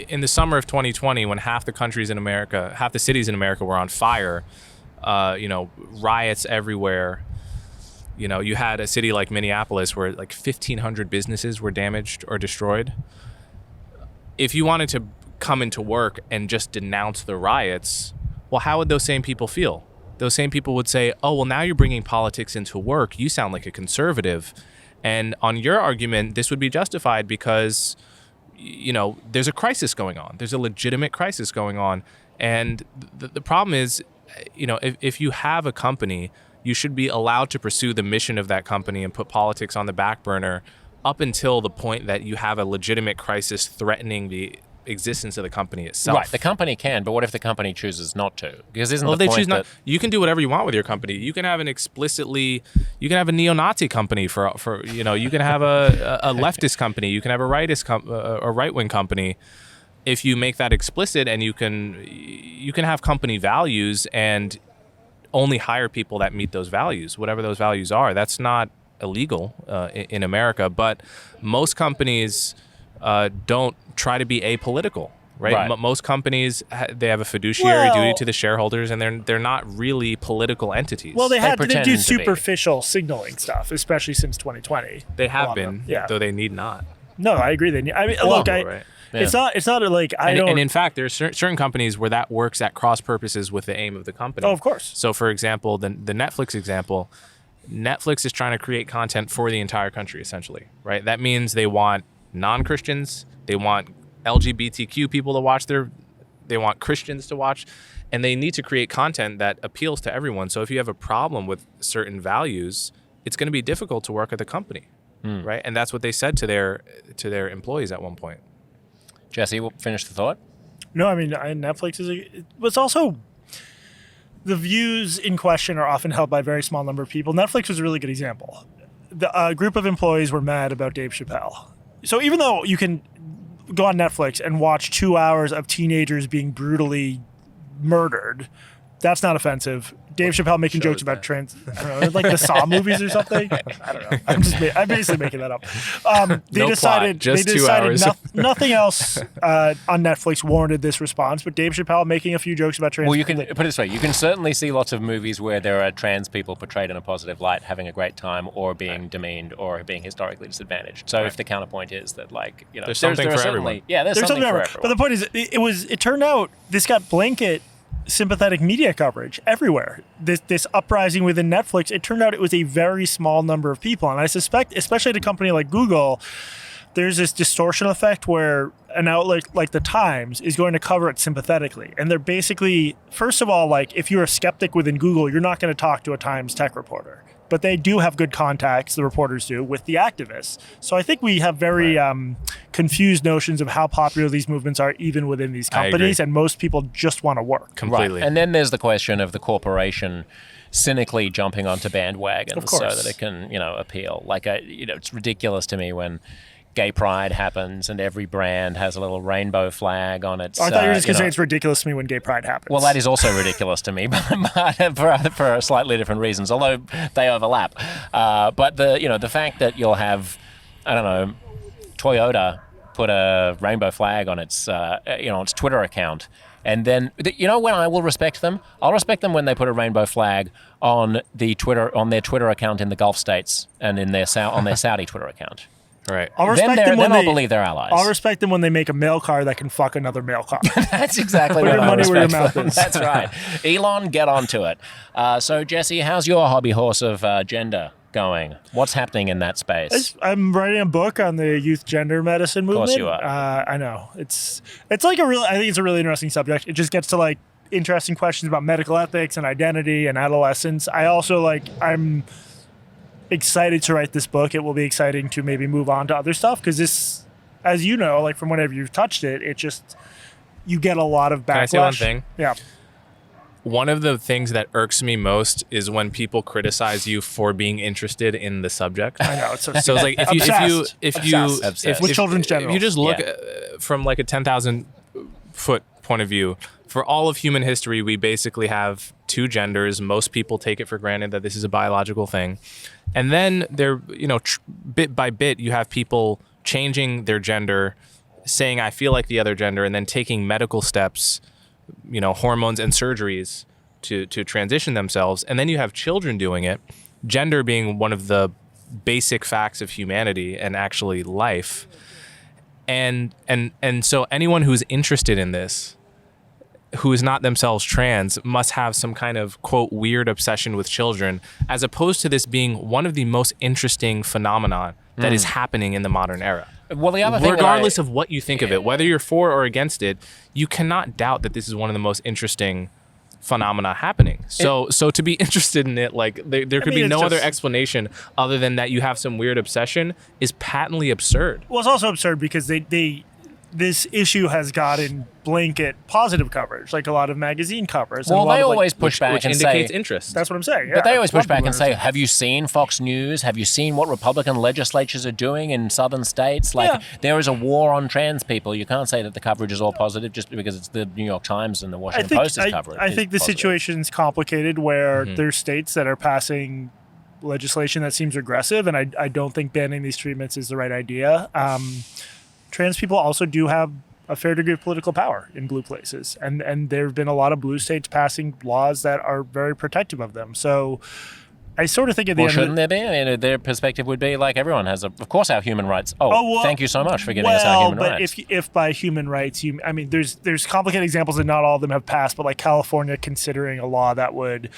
in the summer of 2020, when half the cities in America were on fire, riots everywhere. You had a city like Minneapolis where like 1,500 businesses were damaged or destroyed. If you wanted to come into work and just denounce the riots, well, how would those same people feel? Those same people would say, oh, well, now you're bringing politics into work. You sound like a conservative. And on your argument, this would be justified because, there's a crisis going on. There's a legitimate crisis going on. And the problem is, if you have a company, you should be allowed to pursue the mission of that company and put politics on the back burner up until the point that you have a legitimate crisis threatening the existence of the company itself. Right, the company can, but what if the company chooses not to? Because isn't Well, the they point choose not. that You can do whatever you want with your company. You can have you can have a neo-Nazi company for you can have a leftist company. You can have a right-wing company. If you make that explicit, and you can have company values and only hire people that meet those values, whatever those values are. That's not illegal in America, but most companies don't try to be apolitical, right? Most companies, they have a fiduciary duty to the shareholders, and they're not really political entities. Well, they do pretend to be. superficial signaling stuff, especially since 2020. They have been, though they need not. No, I agree. They need. I mean, look, it's not like And in fact, there are certain companies where that works at cross purposes with the aim of the company. Oh, of course. So, for example, the Netflix example, Netflix is trying to create content for the entire country, essentially, right? That means they want non-Christians, they want LGBTQ people to watch they want Christians to watch, and they need to create content that appeals to everyone. So if you have a problem with certain values, it's going to be difficult to work at the company, right? And that's what they said to their employees at one point. Jesse, we'll finish the thought. No, I mean, Netflix was also, the views in question are often held by a very small number of people. Netflix was a really good example. A group of employees were mad about Dave Chappelle. So even though you can go on Netflix and watch 2 hours of teenagers being brutally murdered, that's not offensive. Dave Chappelle making jokes about I don't know, like the Saw movies or something. I don't know. I'm basically making that up. They decided 2 hours. Nothing else on Netflix warranted this response, but Dave Chappelle making a few jokes about trans. Well, you can put it this way: you can certainly see lots of movies where there are trans people portrayed in a positive light, having a great time, or being demeaned, or being historically disadvantaged. So if the counterpoint is that, like, there's something for everyone. Yeah, there's something for everyone. But the point is, it turned out this got blanket sympathetic media coverage everywhere. This uprising within Netflix, it turned out it was a very small number of people. And I suspect, especially at a company like Google, there's this distortion effect where an outlet like the Times is going to cover it sympathetically. And they're basically, first of all, like, if you're a skeptic within Google, you're not going to talk to a Times tech reporter. But they do have good contacts, the reporters do, with the activists. So I think we have very confused notions of how popular these movements are, even within these companies, and most people just want to work. Completely. Right. And then there's the question of the corporation cynically jumping onto bandwagons so that it can, appeal. Like, it's ridiculous to me when Gay Pride happens and every brand has a little rainbow flag on its. I thought you were just going to say it's ridiculous to me when Gay Pride happens. Well, that is also ridiculous to me, but for slightly different reasons, although they overlap. But the fact that you'll have, I don't know, Toyota put a rainbow flag on its its Twitter account. And then, when I will respect them? I'll respect them when they put a rainbow flag on their Twitter account in the Gulf states and on their Saudi Twitter account. Right. I'll respect them when I'll believe they're allies. I'll respect them when they make a mail car that can fuck another mail car. That's exactly Put what your I money respect where your mouth them. is. That's right. Elon, get onto it. So, Jesse, how's your hobby horse of gender going? What's happening in that space? I'm writing a book on the youth gender medicine movement. Of course you are. I know. It's like I think it's a really interesting subject. It just gets to like interesting questions about medical ethics and identity and adolescence. I also I'm excited to write this book. It will be exciting to maybe move on to other stuff because this, as you know, like from whenever you've touched it, it just, you get a lot of backlash. Can I say one thing? Yeah. One of the things that irks me most is when people criticize you for being interested in the subject. I know, it's so it's like if with children's gender. If you just look from like a 10,000 foot point of view, for all of human history, we basically have two genders. Most people take it for granted that this is a biological thing. And then there, bit by bit, you have people changing their gender, saying, I feel like the other gender, and then taking medical steps, hormones and surgeries to transition themselves. And then you have children doing it, gender being one of the basic facts of humanity and actually life. And so anyone who's interested in this, who is not themselves trans, must have some kind of, quote, weird obsession with children, as opposed to this being one of the most interesting phenomenon that is happening in the modern era. Well, the other thing, regardless of what you think of it, whether you're for or against it, you cannot doubt that this is one of the most interesting phenomena happening. So to be interested in it, like there could be no other explanation other than that you have some weird obsession is patently absurd. Well, it's also absurd because this issue has gotten blanket positive coverage, like a lot of magazine covers. Well, they always push back which and indicates say interest. That's what I'm saying. But they always push back and say, have you seen Fox News? Have you seen what Republican legislatures are doing in southern states? Like, there is a war on trans people. You can't say that the coverage is all positive just because it's the New York Times and the Washington Post is covering. I think the situation's complicated where there's states that are passing legislation that seems regressive, and I don't think banning these treatments is the right idea. Trans people also do have a fair degree of political power in blue places. And there have been a lot of blue states passing laws that are very protective of them. So I sort of think at the end shouldn't there be? I mean, their perspective would be like everyone has, of course, our human rights. Thank you so much for giving us our human rights. But if by human rights, there's complicated examples and not all of them have passed, but like California considering a law that would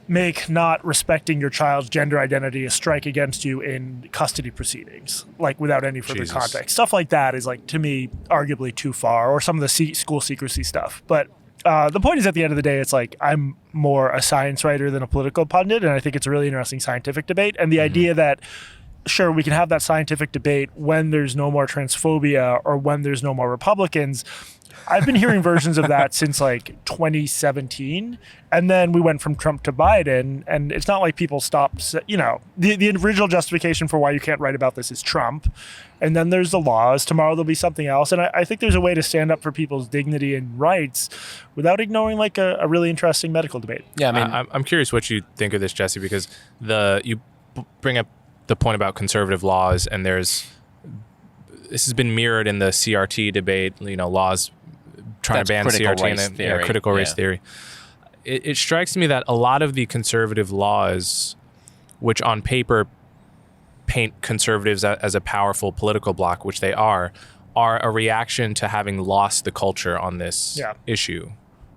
make not respecting your child's gender identity a strike against you in custody proceedings, like without any further context. Stuff like that is, like, to me, arguably too far, or some of the school secrecy stuff. But the point is, at the end of the day, it's like I'm more a science writer than a political pundit, and I think it's a really interesting scientific debate. And the idea that, sure, we can have that scientific debate when there's no more transphobia or when there's no more Republicans. I've been hearing versions of that since like 2017, and then we went from Trump to Biden, and it's not like people stopped, the original justification for why you can't write about this is Trump, and then there's the laws. Tomorrow there'll be something else, and I think there's a way to stand up for people's dignity and rights without ignoring like a really interesting medical debate. Yeah, I mean, I'm curious what you think of this, Jesse, because you bring up the point about conservative laws, and this has been mirrored in the CRT debate, laws trying to ban CRT and critical race theory. It strikes me that a lot of the conservative laws, which on paper paint conservatives as a powerful political bloc, which they are a reaction to having lost the culture on this issue,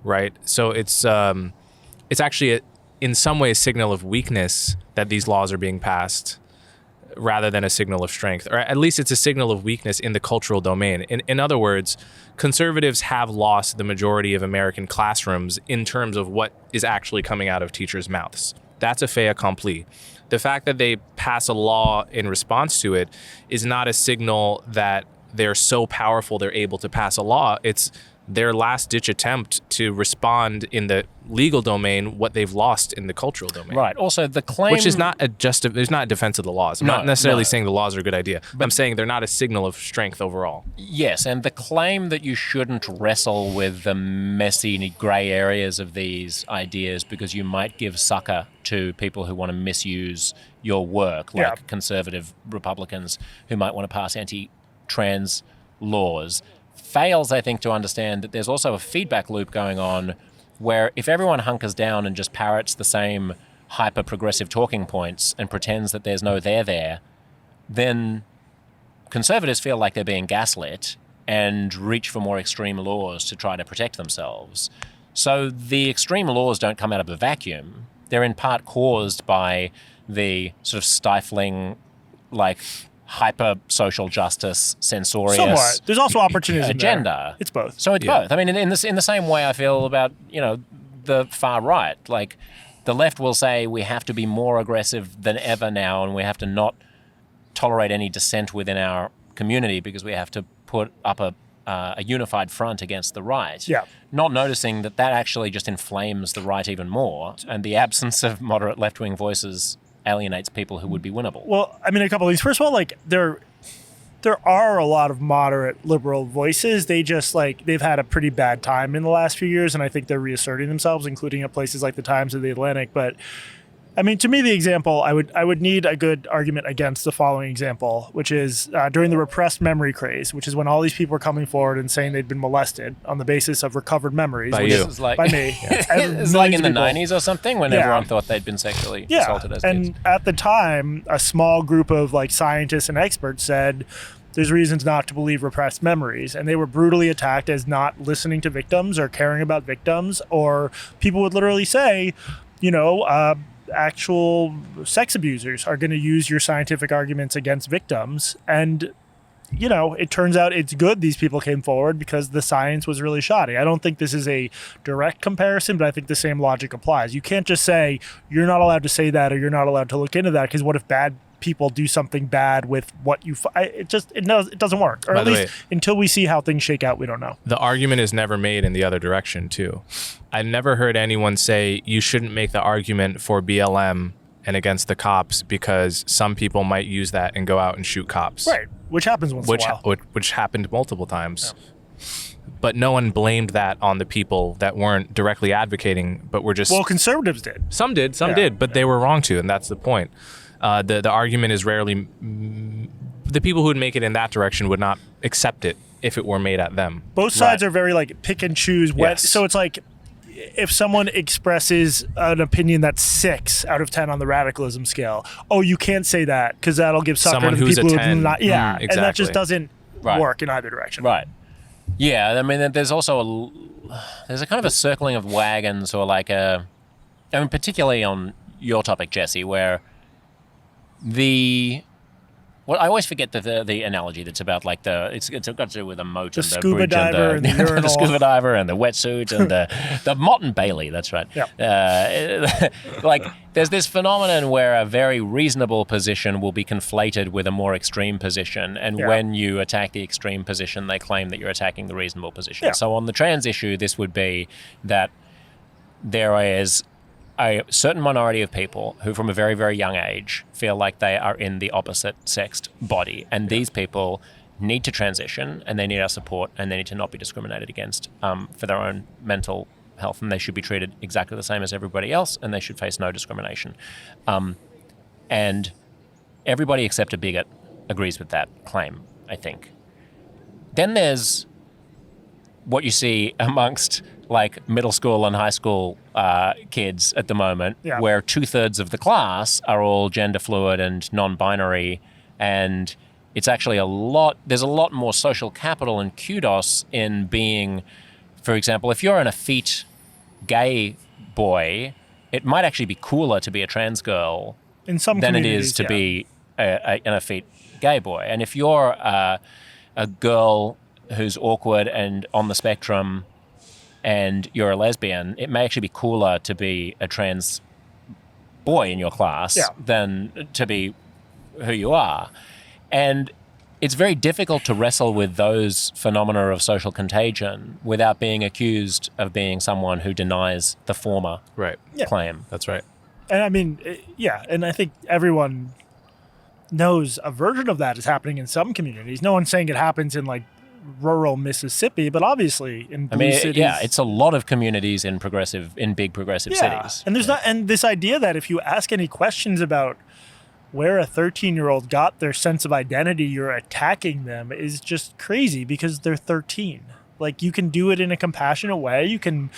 right? So it's actually in some way a signal of weakness that these laws are being passed, rather than a signal of strength, or at least it's a signal of weakness in the cultural domain. In other words, conservatives have lost the majority of American classrooms in terms of what is actually coming out of teachers' mouths. That's a fait accompli. The fact that they pass a law in response to it is not a signal that they're so powerful they're able to pass a law. It's their last-ditch attempt to respond in the legal domain what they've lost in the cultural domain. Right. Also, the claim... Which is not a defense of the laws. I'm not necessarily saying the laws are a good idea. But I'm saying they're not a signal of strength overall. Yes, and the claim that you shouldn't wrestle with the messy grey areas of these ideas because you might give succor to people who want to misuse your work, like conservative Republicans who might want to pass anti-trans laws, fails, I think, to understand that there's also a feedback loop going on where if everyone hunkers down and just parrots the same hyper-progressive talking points and pretends that there's no there, then conservatives feel like they're being gaslit and reach for more extreme laws to try to protect themselves. So the extreme laws don't come out of a vacuum. They're in part caused by the sort of stifling, like, hyper social justice, censorious. Somewhat. There's also opportunism agenda. There. It's both. So it's both. I mean, in the same way I feel about the far right. Like, the left will say we have to be more aggressive than ever now, and we have to not tolerate any dissent within our community because we have to put up a unified front against the right. Yeah. Not noticing that actually just inflames the right even more, and the absence of moderate left-wing voices alienates people who would be winnable. Well, I mean, a couple of things. First of all, like, there are a lot of moderate liberal voices. They just, like, they've had a pretty bad time in the last few years, and I think they're reasserting themselves, including at places like the Times or the Atlantic. But I mean, to me, the example, I would need a good argument against the following example, which is during the repressed memory craze, which is when all these people were coming forward and saying they'd been molested on the basis of recovered memories. By you. By me. It's like in the 90s or something when everyone thought they'd been sexually assaulted as kids. And at the time, a small group of like scientists and experts said there's reasons not to believe repressed memories. And they were brutally attacked as not listening to victims or caring about victims, or people would literally say, actual sex abusers are going to use your scientific arguments against victims. And it turns out it's good these people came forward because the science was really shoddy. I don't think this is a direct comparison, but I think the same logic applies. You can't just say you're not allowed to say that or you're not allowed to look into that, because what if bad people do something bad with what you it doesn't work, or at least until we see how things shake out, we don't know. The argument is never made in the other direction too. I never heard anyone say you shouldn't make the argument for BLM and against the cops because some people might use that and go out and shoot cops, right? Which happens once in a while. Which happened multiple times. But no one blamed that on the people that weren't directly advocating, but were just... Well, conservatives did. Some did, but they were wrong to, and that's the point. The argument is rarely... The people who would make it in that direction would not accept it if it were made at them. Both sides are very, pick and choose. Yes. So it's like, if someone expresses an opinion that's 6 out of 10 on the radicalism scale, you can't say that because that'll give succor Someone to the who's people a who 10. not... Yeah, exactly. and that just doesn't work in either direction. Right. Yeah, I mean, there's also there's a kind of a circling of wagons, or particularly on your topic, Jesse, where I always forget the analogy that's about it's got to do with a moat and the scuba bridge diver and the urinal. the scuba diver and the wetsuit and the Mott and Bailey. That's right. Yeah. There's this phenomenon where a very reasonable position will be conflated with a more extreme position, and when you attack the extreme position, they claim that you're attacking the reasonable position. Yeah. So on the trans issue, this would be that there is a certain minority of people who from a very, very young age feel like they are in the opposite sexed body. And these people need to transition, and they need our support, and they need to not be discriminated against for their own mental health. And they should be treated exactly the same as everybody else, and they should face no discrimination. And everybody except a bigot agrees with that claim, I think. Then there's what you see amongst middle school and high school kids at the moment, where 2/3 of the class are all gender fluid and non-binary, and it's actually there's a lot more social capital and kudos in being, for example, if you're an effete gay boy, it might actually be cooler to be a trans girl in some than it is to be an effete gay boy. And if you're a girl who's awkward and on the spectrum and you're a lesbian, it may actually be cooler to be a trans boy in your class than to be who you are. And it's very difficult to wrestle with those phenomena of social contagion without being accused of being someone who denies the former claim. That's right. And I mean, and I think everyone knows a version of that is happening in some communities. No one's saying it happens in rural Mississippi, but obviously in blue cities. It's a lot of communities in big progressive cities. And and this idea that if you ask any questions about where a 13-year-old got their sense of identity, you're attacking them is just crazy because they're 13. You can do it in a compassionate way. You can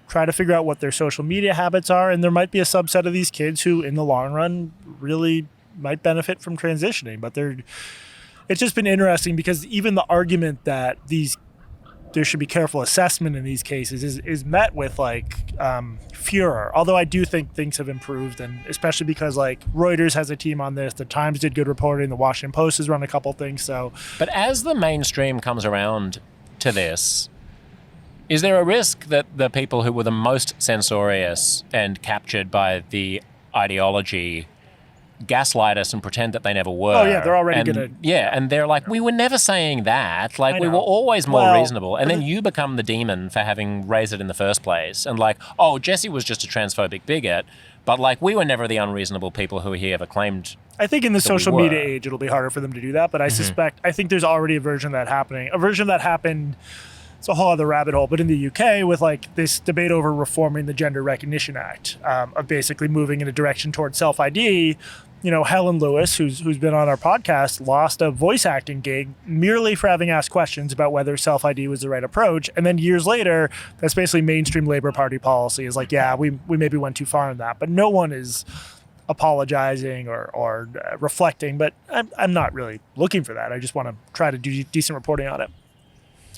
try to figure out what their social media habits are, and there might be a subset of these kids who in the long run really might benefit from transitioning, but it's just been interesting because even the argument that there should be careful assessment in these cases is met with furor. Although I do think things have improved, and especially because Reuters has a team on this, the Times did good reporting, the Washington Post has run a couple things. So, but as the mainstream comes around to this, is there a risk that the people who were the most censorious and captured by the ideology gaslight us and pretend that they never were? Oh yeah, they're already gonna. Yeah, and they're we were never saying that. We were always more reasonable. And then you become the demon for having raised it in the first place. And Jesse was just a transphobic bigot, but we were never the unreasonable people who he ever claimed. I think in the social media age, it'll be harder for them to do that. But I think there's already a version of that happening. A version that happened. It's a whole other rabbit hole, but in the UK with this debate over reforming the Gender Recognition Act, of basically moving in a direction towards self-ID. Helen Lewis, who's been on our podcast, lost a voice acting gig merely for having asked questions about whether self-ID was the right approach. And then years later, that's basically mainstream Labour Party policy is we maybe went too far in that. But no one is apologizing or reflecting. But I'm not really looking for that. I just want to try to do decent reporting on it.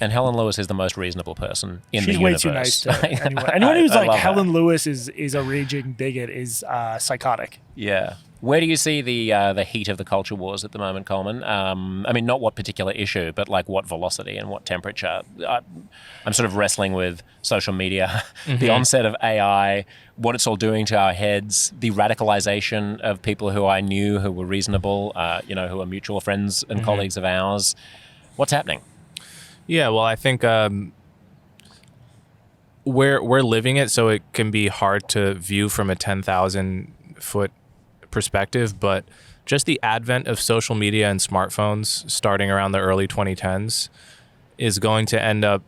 And Helen Lewis is the most reasonable person in the universe. She's way too nice to anyone. Anyone who's Helen Lewis is a raging bigot is psychotic. Yeah. Where do you see the heat of the culture wars at the moment, Coleman? I mean, not what particular issue, but like what velocity and what temperature. I'm sort of wrestling with social media, the onset of AI, what it's all doing to our heads, the radicalization of people who I knew who were reasonable, who are mutual friends and colleagues of ours. What's happening? Yeah, well, I think we're living it, so it can be hard to view from a 10,000 foot perspective, but just the advent of social media and smartphones starting around the early 2010s is going to end up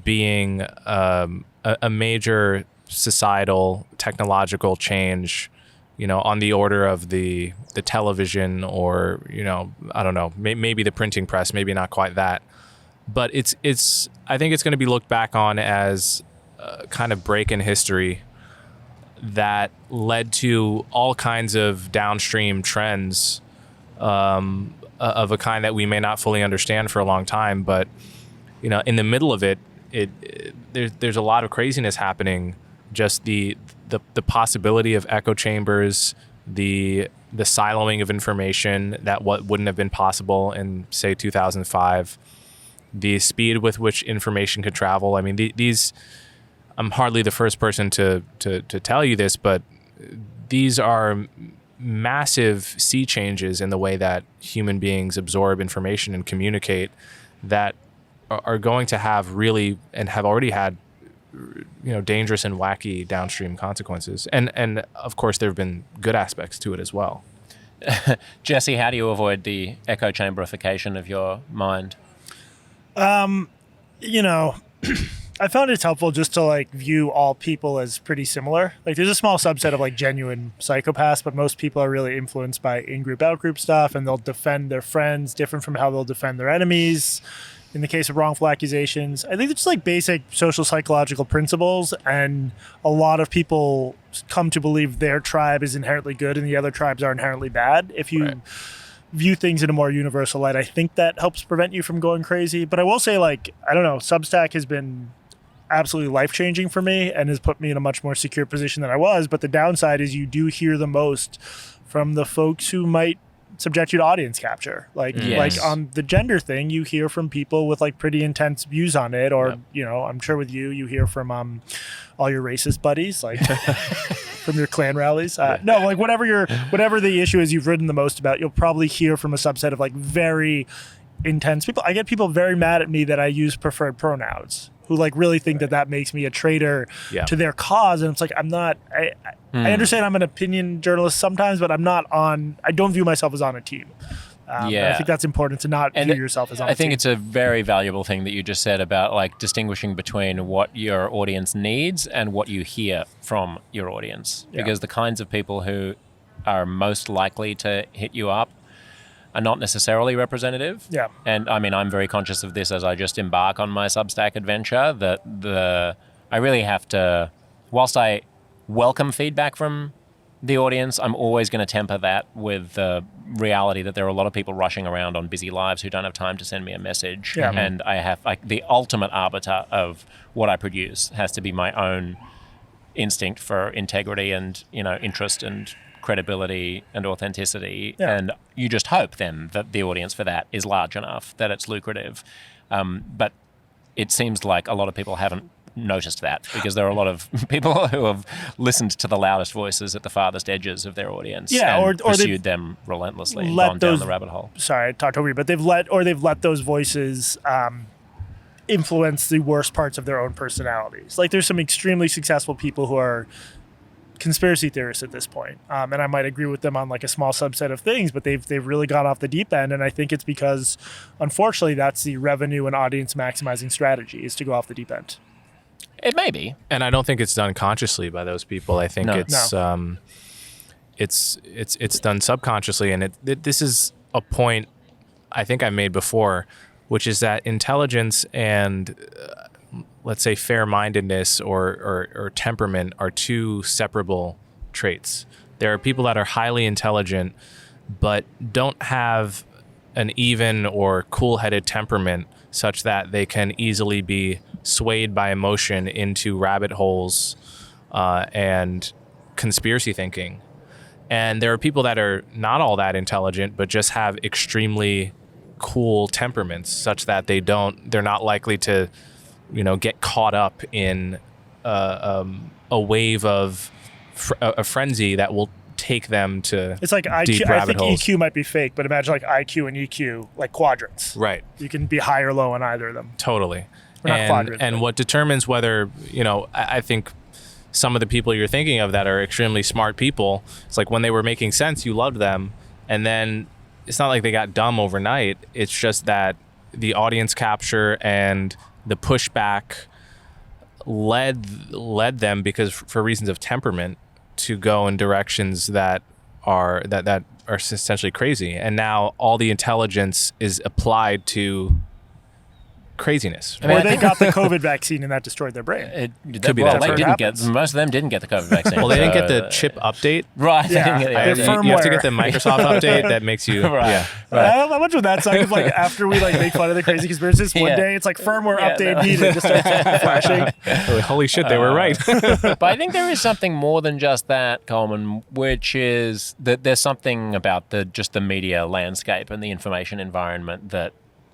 being a major societal technological change, on the order of the television or, I don't know, maybe the printing press, maybe not quite that. But I think it's going to be looked back on as a kind of break in history that led to all kinds of downstream trends of a kind that we may not fully understand for a long time. But, in the middle of it, there's a lot of craziness happening. Just the possibility of echo chambers, the siloing of information that wouldn't have been possible in, say, 2005, the speed with which information could travel. I mean, these I'm hardly the first person to tell you this, but these are massive sea changes in the way that human beings absorb information and communicate that are going to have really, and have already had, dangerous and wacky downstream consequences. And of course, there have been good aspects to it as well. Jesse, how do you avoid the echo chamberification of your mind? I found it's helpful just to view all people as pretty similar. There's a small subset of genuine psychopaths, but most people are really influenced by in-group, out-group stuff, and they'll defend their friends different from how they'll defend their enemies. In the case of wrongful accusations, I think it's just basic social psychological principles, and a lot of people come to believe their tribe is inherently good and the other tribes are inherently bad. If you view things in a more universal light, I think that helps prevent you from going crazy. But I will say, I don't know, Substack has been absolutely life-changing for me and has put me in a much more secure position than I was. But the downside is you do hear the most from the folks who might subject you to audience capture. Yes. On the gender thing, you hear from people with pretty intense views on it, or I'm sure with you hear from all your racist buddies, from your Klan rallies. Whatever the issue is you've written the most about, you'll probably hear from a subset of very intense people. I get people very mad at me that I use preferred pronouns, who really think that makes me a traitor to their cause. And it's I'm not, I understand I'm an opinion journalist sometimes, but I don't view myself as on a team. And I think that's important to not view yourself as on a team. I think it's a very valuable thing that you just said about distinguishing between what your audience needs and what you hear from your audience. Yeah. Because the kinds of people who are most likely to hit you up are not necessarily representative. Yeah. And I mean, I'm very conscious of this as I just embark on my Substack adventure, that I really have to, whilst I welcome feedback from the audience, I'm always going to temper that with the reality that there are a lot of people rushing around on busy lives who don't have time to send me a message. Yeah. And I have the ultimate arbiter of what I produce has to be my own instinct for integrity and, interest and credibility and authenticity. Yeah. And you just hope then that the audience for that is large enough, that it's lucrative. But it seems like a lot of people haven't noticed that, because there are a lot of people who have listened to the loudest voices at the farthest edges of their audience and pursued them relentlessly and gone down the rabbit hole. Sorry, I talked over you, but they've let those voices influence the worst parts of their own personalities. There's some extremely successful people who are conspiracy theorists at this point, and I might agree with them on a small subset of things, but they've really gone off the deep end, and I think it's because, unfortunately, that's the revenue and audience maximizing strategy, is to go off the deep end. It may be, and I don't think it's done consciously by those people. I think it's done subconsciously, and this is a point I think I made before, which is that intelligence and let's say fair-mindedness or temperament are two separable traits. There are people that are highly intelligent but don't have an even or cool-headed temperament such that they can easily be swayed by emotion into rabbit holes and conspiracy thinking. And there are people that are not all that intelligent, but just have extremely cool temperaments, such that they're not likely to, get caught up in a wave of a frenzy that will take them to It's like IQ. deep I rabbit think holes. EQ might be fake, but imagine like IQ and EQ like quadrants. Right. You can be high or low on either of them. Totally. Or not quadrants, And but- what determines whether, I think some of the people you're thinking of that are extremely smart people, it's like when they were making sense, you loved them. And then it's not like they got dumb overnight. It's just that the audience capture and the pushback led them, because for reasons of temperament, to go in directions that are essentially crazy. And now all the intelligence is applied to craziness. Or they got the COVID vaccine and that destroyed their brain. Could be that. They That's didn't what get. happens. Most of them didn't get the COVID vaccine. Well, they didn't get the so, chip update. Right. They Yeah, didn't get their the- You have to firmware. get the Microsoft update that makes you. Right. Yeah. How much would that suck if, like, after we like make fun of the crazy conspiracies, one Yeah. day it's like firmware Yeah, update no. needed, just starts flashing. Holy shit, they were right. But I think there is something more than just that, Coleman, which is that there's something about just the media landscape and the information environment that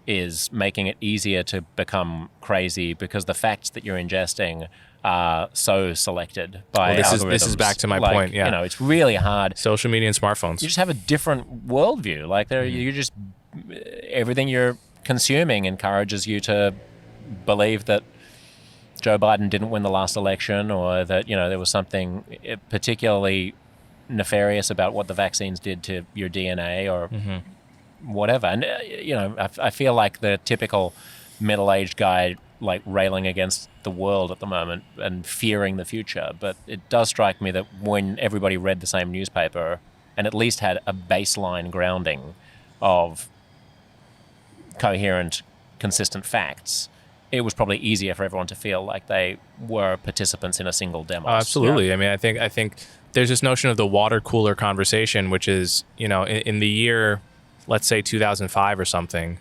is making it easier to become crazy, because the facts that you're ingesting are so selected by Well, algorithms. this is back to my point, yeah. It's really hard. Social media and smartphones. You just have a different worldview. Like you just everything you're consuming encourages you to believe that Joe Biden didn't win the last election, or that there was something particularly nefarious about what the vaccines did to your DNA, or whatever. And I feel like the typical middle-aged guy, like, railing against the world at the moment and fearing the future. But it does strike me that when everybody read the same newspaper and at least had a baseline grounding of coherent, consistent facts, it was probably easier for everyone to feel like they were participants in a single demos. Oh, absolutely. I mean, I think there's this notion of the water cooler conversation, which is, in the year, let's say 2005 or something,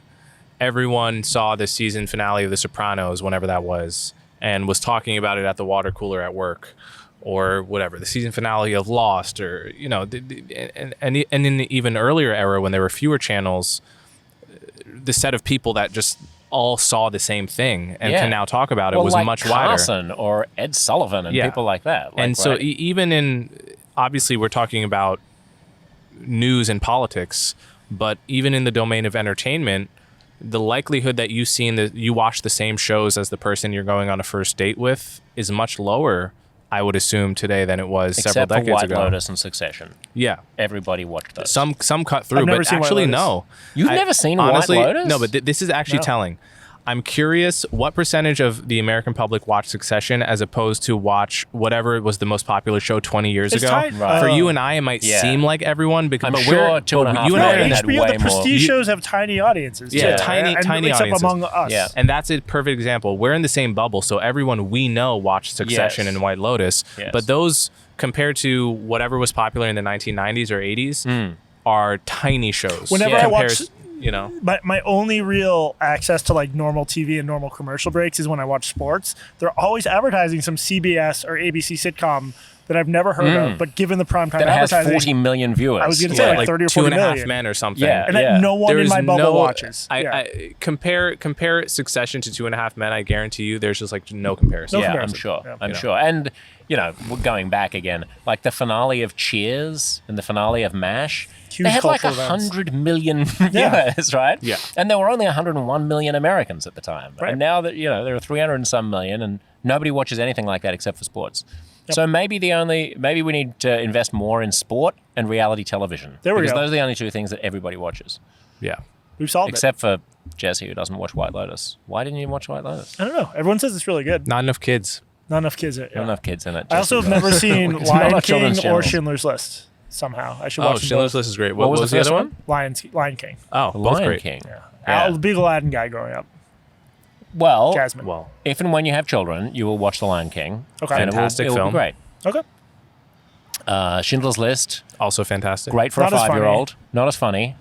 everyone saw the season finale of The Sopranos, whenever that was, and was talking about it at the water cooler at work, or whatever, the season finale of Lost, or, and in the even earlier era, when there were fewer channels, the set of people that just all saw the same thing and can now talk about it was like much Carson wider. or Ed Sullivan and people like that. And so even obviously we're talking about news and politics, but even in the domain of entertainment, the likelihood that you watch the same shows as the person you're going on a first date with is much lower, I would assume, today than it was several decades White ago. Lotus and Succession. Yeah. Everybody watched those. Some cut through, I've never but seen White actually Lotus. no. You've never seen honestly, White Lotus? No, but this is actually telling. I'm curious what percentage of the American public watch Succession as opposed to watch whatever was the most popular show 20 years It's ago. tied- Right. For you and I, it might seem like everyone, because I'm but sure we're, Two and a Half you and No, I Men are in had that, HBO, way the prestige shows have tiny audiences. Yeah, too, tiny and audiences. Except among us. Yeah. and that's a perfect example. We're in the same bubble, so everyone we know watched Succession Yes. and White Lotus, Yes. but those, compared to whatever was popular in the 1990s or 80s, are tiny shows. Whenever I watch- My only real access to like normal TV and normal commercial breaks is when I watch sports. They're always advertising some CBS or ABC sitcom that I've never heard of, but given the primetime that has advertising, 40 million viewers. I was gonna say, like 30 or 40 Two and a Half million. Men or something. Yeah. and that no one in There's my bubble no- watches. I compare Succession to Two and a Half Men. I guarantee you, there's just like no comparison. No Yeah, I'm comparison. sure. Yeah. I'm sure. And, we're going back again, like the finale of Cheers and the finale of MASH, Huge they had like cultural events. 100 million Yeah. viewers, right? Yeah. And there were only 101 million Americans at the time. Right. And now that, there are 300 and some million, and nobody watches anything like that except for sports. So maybe we need to invest more in sport and reality television. There we because go. those are the only two things that everybody watches. Yeah. We've solved Except for Jesse, who doesn't watch White Lotus. Why didn't you watch White Lotus? it. I don't know. Everyone says it's really good. Not enough kids. Not enough kids. Yeah. Not enough kids in it. I also Jesse have never does. seen It's not Lion on King children's or channels. Schindler's List. Somehow I should Oh, watch them Schindler's both. List is great. What was the the first other one? Lion King. Oh, both Lion great. King. Yeah. Yeah. I was a big Aladdin guy growing up. Well, Jasmine. Well, if and when you have children, you will watch The Lion King. Okay. And Fantastic it will film. be great. Okay. Schindler's List, also fantastic. great for Not a as funny. 5-year-old. Not as funny.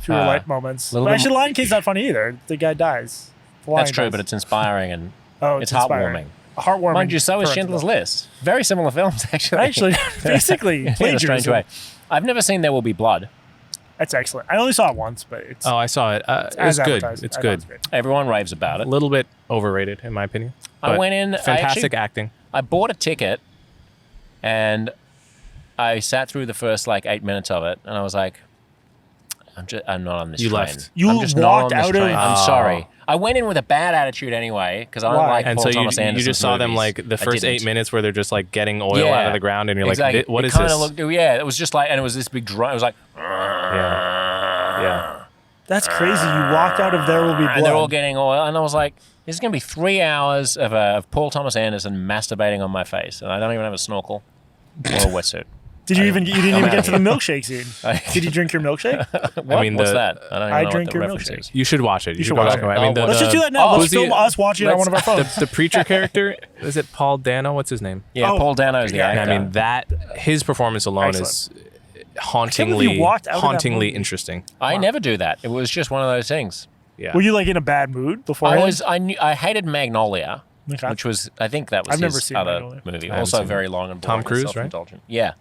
Fewer light moments. little But bit actually, more- Lion King's not funny either. The guy dies. The lion That's true, dies. but it's inspiring and Oh, it's inspiring. heartwarming. heartwarming. Mind you, so is parental Schindler's film. List. Very similar films, actually. Actually, basically, in a strange plagiarism. way. I've never seen There Will Be Blood. That's excellent. I only saw it once, but it's Oh, I saw it. It's as good. advertised. It's I thought good. it was great. Everyone raves about A it. little bit overrated, in my opinion. I But went in. Fantastic acting. I bought a ticket, and I sat through the first 8 minutes of it, and I was like, I'm not on this You train. left. You I'm just not walked on this out of- train. I'm Oh. sorry. I went in with a bad attitude anyway because I don't Why? like And Paul so you Thomas Anderson's just saw them movies. the I first 8 didn't. minutes where they're just getting oil out of the ground, and you're exactly. like, what it is kinda this? Looked, it was just and it was this big drone. It was like, Yeah. Yeah. That's crazy. You walked out of There Will Be Blood. and they're all getting oil, and I was like, this is going to be 3 hours of Paul Thomas Anderson masturbating on my face, and I don't even have a snorkel or a wetsuit. You didn't even get to the milkshake scene. Did you drink your milkshake? What? mean, What's the- that? I don't even I know drink what the your reference milkshake. is. You should watch it. You should watch it. I mean, Let's Let's just do that now. Let's who's the- film us watching it on one of our phones. the preacher character, is it Paul Dano? What's his name? Yeah, Oh, Paul Dano is the yeah, actor. I mean, his performance alone is hauntingly, you walked out of that hauntingly movie. interesting. I never do that. It was just one of those things. Yeah. Were you in a bad mood before? I hated Magnolia, Okay. which was I think that was I've never his seen other Magnolia. movie. I haven't Also seen very it. long and Tom boring and Cruise, right? self-indulgent. Yeah.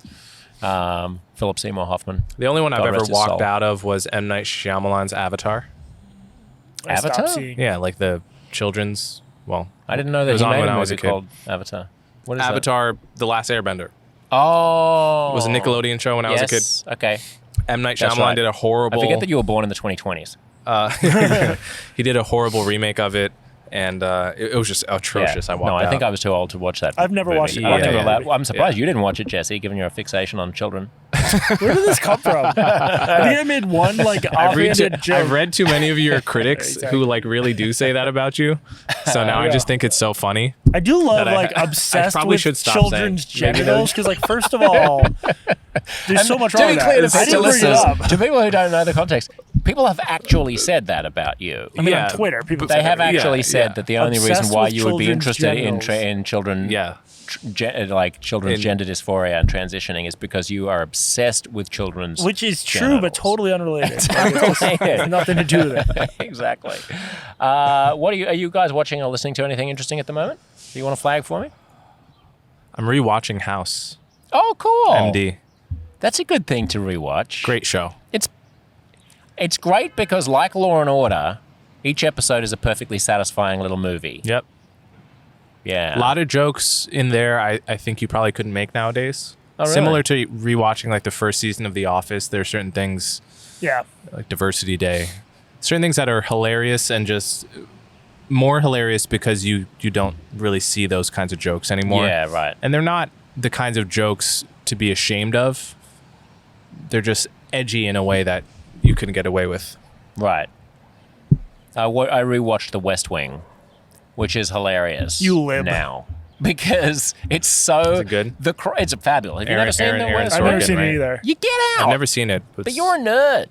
Philip Seymour Hoffman. The only one I've God ever rest his walked soul. out of was M. Night Shyamalan's Avatar. I stopped Avatar? seeing. Yeah, the children's. Well, I didn't know It that was he on made when a I was a movie kid. called Avatar. What is Avatar: The Last Airbender. that? Oh. It was a Nickelodeon show when I was a kid. Yes. Okay. M. Night That's Shyamalan right. did a horrible. I forget that you were born in the 2020s. He did a horrible remake of it, and it was just atrocious. Yeah. I walked out. I think I was too old to watch that. I've never movie. watched it. I don't Yeah, think yeah. we're allowed- I'm surprised you didn't watch it, Jesse, given your fixation on children. Where did this come from? I think I made one offhanded joke. I've read too many of your critics Exactly. who really do say that about you. So now I just think it's so funny. I do love that I obsessed probably with should stop children's saying. Maybe genitals because first of all, there's so much To wrong be with clear that. to I didn't bring it listeners, up. to people who don't know the context, people have actually said that about you. I mean, Yeah. on Twitter, people They say have that. actually Yeah, said yeah. that the only Obsessed reason why with you would be children's interested genitals. in children, Yeah. children's gender dysphoria and transitioning is because you are obsessed with children's. Which is true, genitals. but totally unrelated. It has nothing to do with it. Exactly. What are you guys watching or listening to anything interesting at the moment? Do you want to flag for me? I'm rewatching House. Oh, cool. MD. That's a good thing to rewatch. Great show. It's great because, like Law and Order, each episode is a perfectly satisfying little movie. Yep. Yeah. A lot of jokes in there I think you probably couldn't make nowadays. Oh, really? Similar to rewatching the first season of The Office, there are certain things Yeah. like Diversity Day, certain things that are hilarious and just more hilarious because you don't really see those kinds of jokes anymore. Yeah, right. And they're not the kinds of jokes to be ashamed of. They're just edgy in a way that you couldn't get away with. Right. I rewatched The West Wing, which is hilarious. You lib. now because it's so Is it good? It's fabulous. Have you never seen The West I've Wing? never Sorkin, seen right? it either. You get out. I've never seen it. But you're a nerd.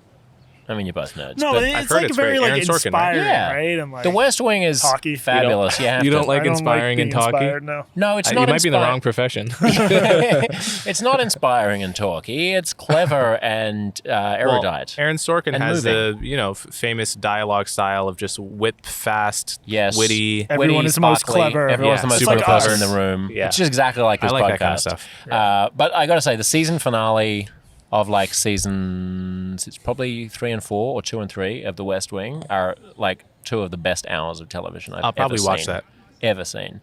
I mean, you're both nerds. No, but it's heard it's very great. Aaron Sorkin, right? inspiring, Yeah. right? And The West Wing is Talky. fabulous. You have you to. don't like I don't inspiring being and talky? inspired, no. No, it's You not. might be in the inspiring. wrong profession. It's not inspiring and talky. It's clever and erudite. Aaron Sorkin And has moving. the famous dialogue style of just whip fast, Yes. witty. Everyone Witty, is the most sparkly. clever. Everyone's the Yeah, most super clever clever. in the room. Yeah. It's just exactly like this I like podcast. that kind of stuff. But I got to say, the season finale of seasons, it's probably 3 and 4 or 2 and 3 of The West Wing are 2 of the best hours of television I've I'll probably ever watch seen. that. Ever seen.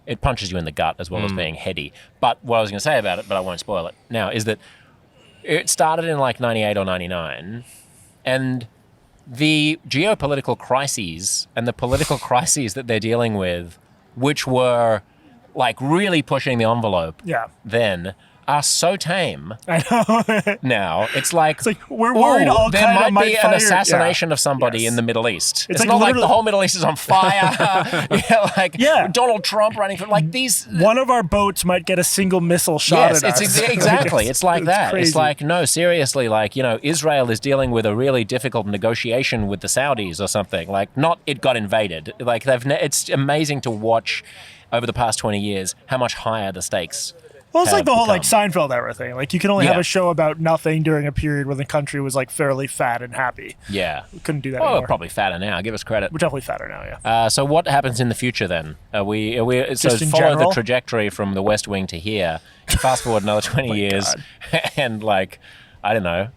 It punches you in the gut as well as being heady. But what I was going to say about it, but I won't spoil it now, is that it started in 98 or 99, and the geopolitical crises and the political crises that they're dealing with, which were really pushing the envelope Yeah. then, are so tame I know. now. It's like we're worried ooh, Al there Qaeda might be fire. an assassination Yeah. of somebody Yes. in the Middle East. It's like not like literally- the whole Middle East is on fire. Yeah. Donald Trump running for these. One of our boats might get a single missile shot Yes, at it's us. exactly. It's like that. crazy. It's like, no, seriously, Israel is dealing with a really difficult negotiation with the Saudis or something. Not it got invaded. It's amazing to watch over the past 20 years how much higher the stakes Well, it's like the whole become. like Seinfeld era thing. Like you can only have Yeah. a show about nothing during a period when the country was like fairly fat and happy. Yeah. We couldn't do that Oh, anymore. probably fatter now. Give us credit. We're definitely fatter now, yeah. So what happens in the future then? Are we so Just in follow general? the trajectory from the West Wing to here. Fast forward another 20 years, and like I don't know,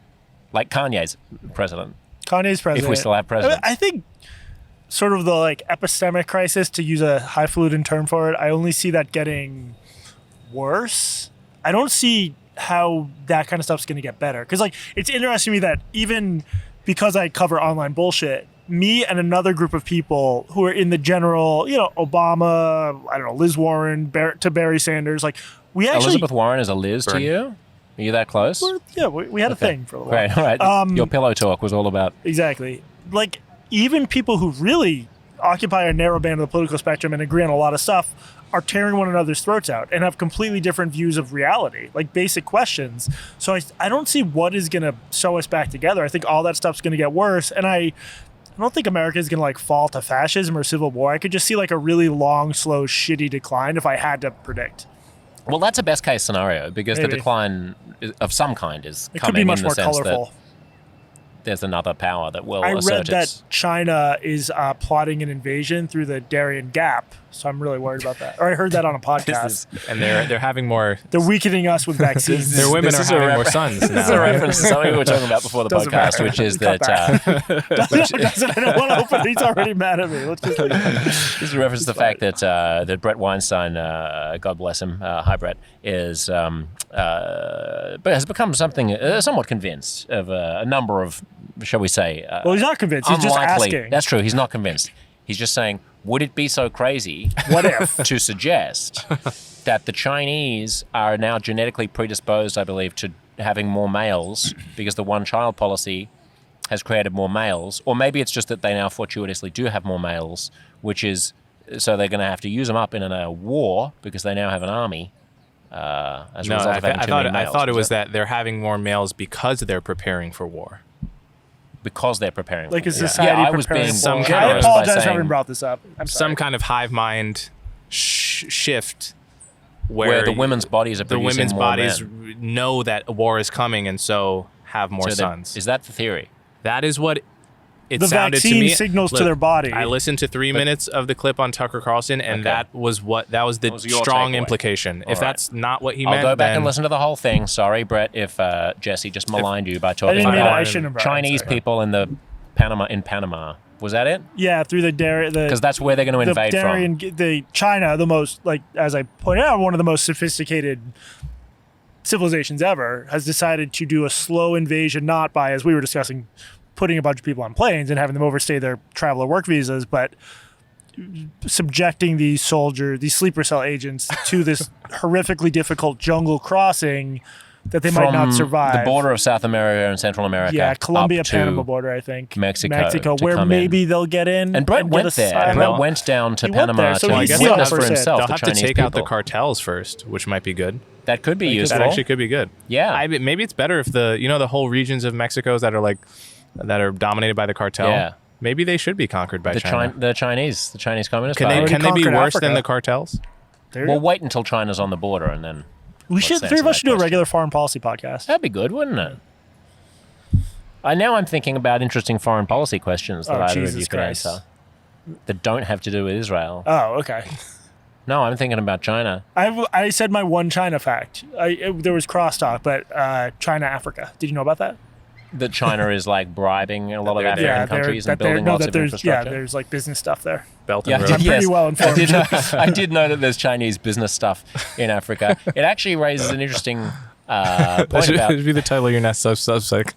like Kanye's president. Kanye's president. If we still have presidents. I think sort of the like epistemic crisis, to use a highfalutin term for it, I only see that getting worse. I don't see how that kind of stuff's going to get better. Because like it's interesting to me that even because I cover online bullshit, me and another group of people who are in the general, Obama, I don't know, Liz Warren, to Barry Sanders, like we actually Elizabeth Warren is a Liz to Bernie. you? Are you that close? we had a thing for a little while. Right, all right. Your pillow talk was all about Exactly. Like, even people who really occupy a narrow band of the political spectrum and agree on a lot of stuff are tearing one another's throats out and have completely different views of reality, like basic questions. So I don't see what is going to sew us back together. I think all that stuff's going to get worse. And I don't think America is going to like fall to fascism or civil war. I could just see like a really long, slow, shitty decline if I had to predict. Well, that's a best case scenario because Maybe. the decline of some kind is It coming could be much in the more sense colorful. that there's another power that will I assert read that its... China is plotting an invasion through the Darien Gap, so I'm really worried about that. Or I heard that on a podcast. And they're having more. They're weakening us with vaccines. Their women this are is a having more refer- sons This is now. a reference to something we were talking about before the Doesn't podcast, matter. which is Cut that I don't want to open it. He's already mad at me. Let's just leave it. this is a reference to the fact that Brett Weinstein, God bless him, hi Brett, is but has become something somewhat convinced of a number of, shall we say, Well, he's not convinced. He's just unlikely. asking. That's true. He's not convinced. He's just saying, would it be so crazy What if? to suggest that the Chinese are now genetically predisposed, I believe, to having more males because the one-child policy has created more males, or maybe it's just that they now fortuitously do have more males, which is so they're going to have to use them up in a war because they now have an army. As a No, result of having too many I males. thought it was that they're having more males because they're preparing for war. because they're preparing. Like for a war. society Yeah, I was preparing being for some it. kind I of- apologize by for having saying brought this up. I'm sorry. Some kind of hive mind shift where the women's bodies are the producing women's more bodies men. know that a war is coming and so have more So sons. is that the theory? That is what it The sounded to vaccine me. signals to Look, their body. I listened to 3 minutes of the clip on Tucker Carlson, and Okay. that was the was your strong takeaway. implication. All If right. that's not what he I'll meant, go back then and listen to the whole thing. Sorry, Brett, if Jesse just maligned you by talking didn't mean about I shouldn't have brought it up, Chinese sorry. people in the Panama. Was that it? Yeah, through the Darien. Because that's where they're going to The invade Darien, from. the China, the most, like, as I pointed out, one of the most sophisticated civilizations ever, has decided to do a slow invasion, not by, as we were discussing, putting a bunch of people on planes and having them overstay their travel or work visas, but subjecting these sleeper cell agents to this horrifically difficult jungle crossing that they might From not survive. the border of South America and Central America. Yeah, Colombia, up to Panama border, I think. Mexico to where come maybe they'll get in. And Brett get went there. asylum. Brett went down to He went Panama there, so to he's witness seen for 100%. himself they'll the have Chinese to take people. out the cartels first, which might be good. That could be useful. That actually could be good. Yeah. Maybe it's better if the whole regions of Mexico that are dominated by the cartel. Yeah. Maybe they should be conquered by the China. The Chinese Communist Can Party. they be conquered worse than Africa. the cartels? There you Well, go. wait until China's on the border and then We should, let's three of answer us should that do a question. regular foreign policy podcast. That'd be good, wouldn't it? Now I'm thinking about interesting foreign policy questions that Oh, either of Jesus you could Christ. answer that don't have to do with Israel. Oh, okay. No, I'm thinking about China. I said my one China fact. There was crosstalk, but China, Africa. Did you know about that? That China is like bribing a lot of African Yeah, countries and building lots of infrastructure. there's like business stuff there. Belt Yeah, and I road. did, pretty yes. well informed. I did know that there's Chinese business stuff in Africa. It actually raises an interesting That point should about. be the title of your next Substack.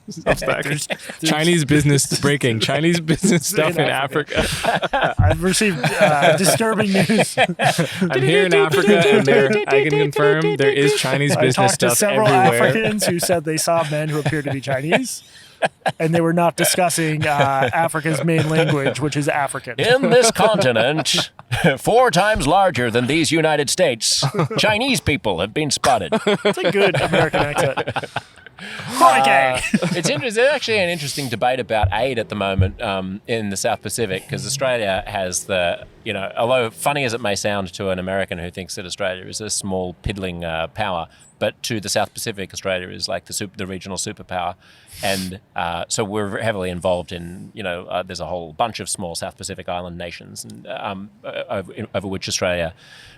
There's- Chinese business breaking. Chinese business stuff in Africa. I've received disturbing news. I'm here in Africa, and I can confirm there is Chinese I business talked to stuff several everywhere. Africans who said they saw men who appeared to be Chinese, and they were not discussing Africa's main language, which is African. In this continent, 4 times larger than these United States, Chinese people have been spotted. It's a good American accent. It's interesting. There's actually an interesting debate about aid at the moment in the South Pacific, because Australia has although funny as it may sound to an American who thinks that Australia is a small piddling power, but to the South Pacific, Australia is like the regional superpower. And so we're heavily involved in, there's a whole bunch of small South Pacific island nations and, over which Australia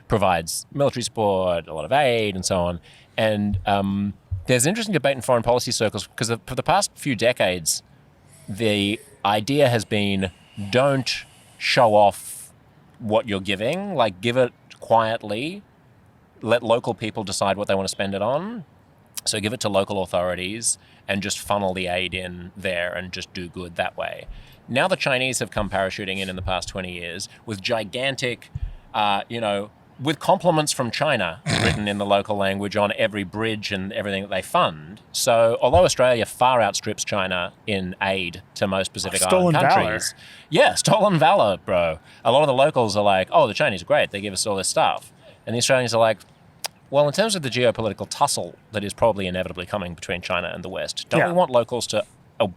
provides military support, a lot of aid, and so on. And there's an interesting debate in foreign policy circles, because for the past few decades, the idea has been, don't show off what you're giving, like give it quietly, let local people decide what they want to spend it on. So give it to local authorities and just funnel the aid in there and just do good that way. Now the Chinese have come parachuting in the past 20 years with gigantic, with compliments from China written in the local language on every bridge and everything that they fund. So although Australia far outstrips China in aid to most Pacific Island countries. Valor. Yeah, stolen valor, bro. A lot of the locals are like, oh, the Chinese are great. They give us all this stuff. And the Australians are like, well, in terms of the geopolitical tussle that is probably inevitably coming between China and the West, don't we want locals to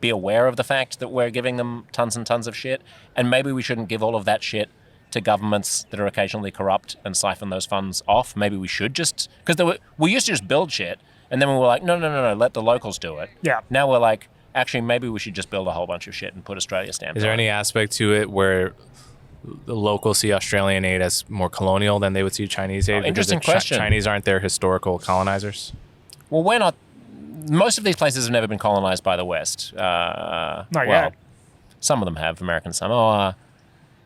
be aware of the fact that we're giving them tons and tons of shit? And maybe we shouldn't give all of that shit to governments that are occasionally corrupt and siphon those funds off. Maybe we should just... Because we used to just build shit, and then we were like, no, let the locals do it. Yeah. Now we're like, actually, maybe we should just build a whole bunch of shit and put Australia stamp on it. Is there any aspect to it where the locals see Australian aid as more colonial than they would see Chinese aid? Interesting question. Chinese aren't their historical colonizers? Well, we're not... Most of these places have never been colonized by the West. Not yet. Some of them have, American Samoa,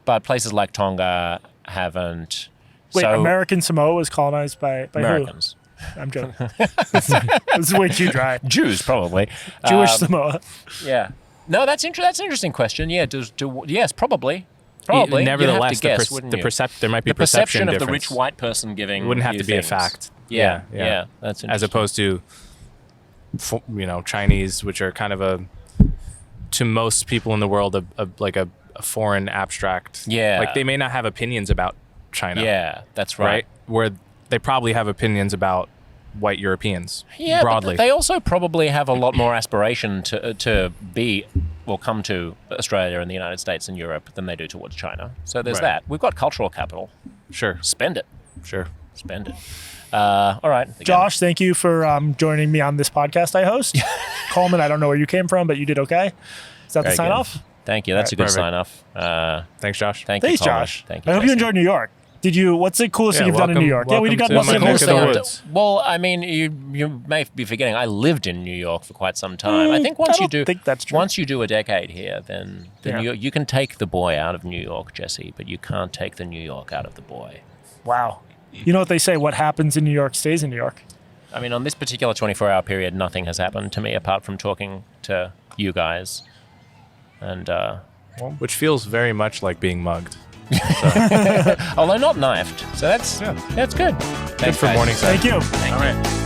but places like Tonga haven't. Wait, American Samoa was colonized by Americans. Who? I'm joking. This is way too dry. Jews, probably. Jewish Samoa. Yeah. No, that's an interesting question. Yeah. Yes, probably. Probably. Nevertheless, there might be the perception of difference. the rich white person giving. It wouldn't have to be things. a fact. Yeah. That's interesting. As opposed to, Chinese, which are kind of to most people in the world, a foreign abstract. Yeah. Like they may not have opinions about China. Yeah, that's right. Where they probably have opinions about white Europeans. Yeah, broadly. But they also probably have a lot more aspiration to come to Australia and the United States and Europe than they do towards China. So there's that. We've got cultural capital. Sure. Spend it. Sure. Spend it. All right. Again. Josh, thank you for joining me on this podcast I host. Coleman, I don't know where you came from, but you did okay. Is that the sign off? Thank you. That's a good sign off. Thanks, Josh. Thanks, Josh. Thank you. I hope you enjoyed New York. What's the coolest thing you've done in New York? We got woods. Well, I mean, you may be forgetting, I lived in New York for quite some time. I think once you do a decade here, then you can take the boy out of New York, Jesse, but you can't take the New York out of the boy. Wow. You know what they say, what happens in New York stays in New York. I mean, on this particular 24-hour period, nothing has happened to me apart from talking to you guys. And which feels very much like being mugged. Although not knifed. So that's good. Good for Morningside. Thank you. All right.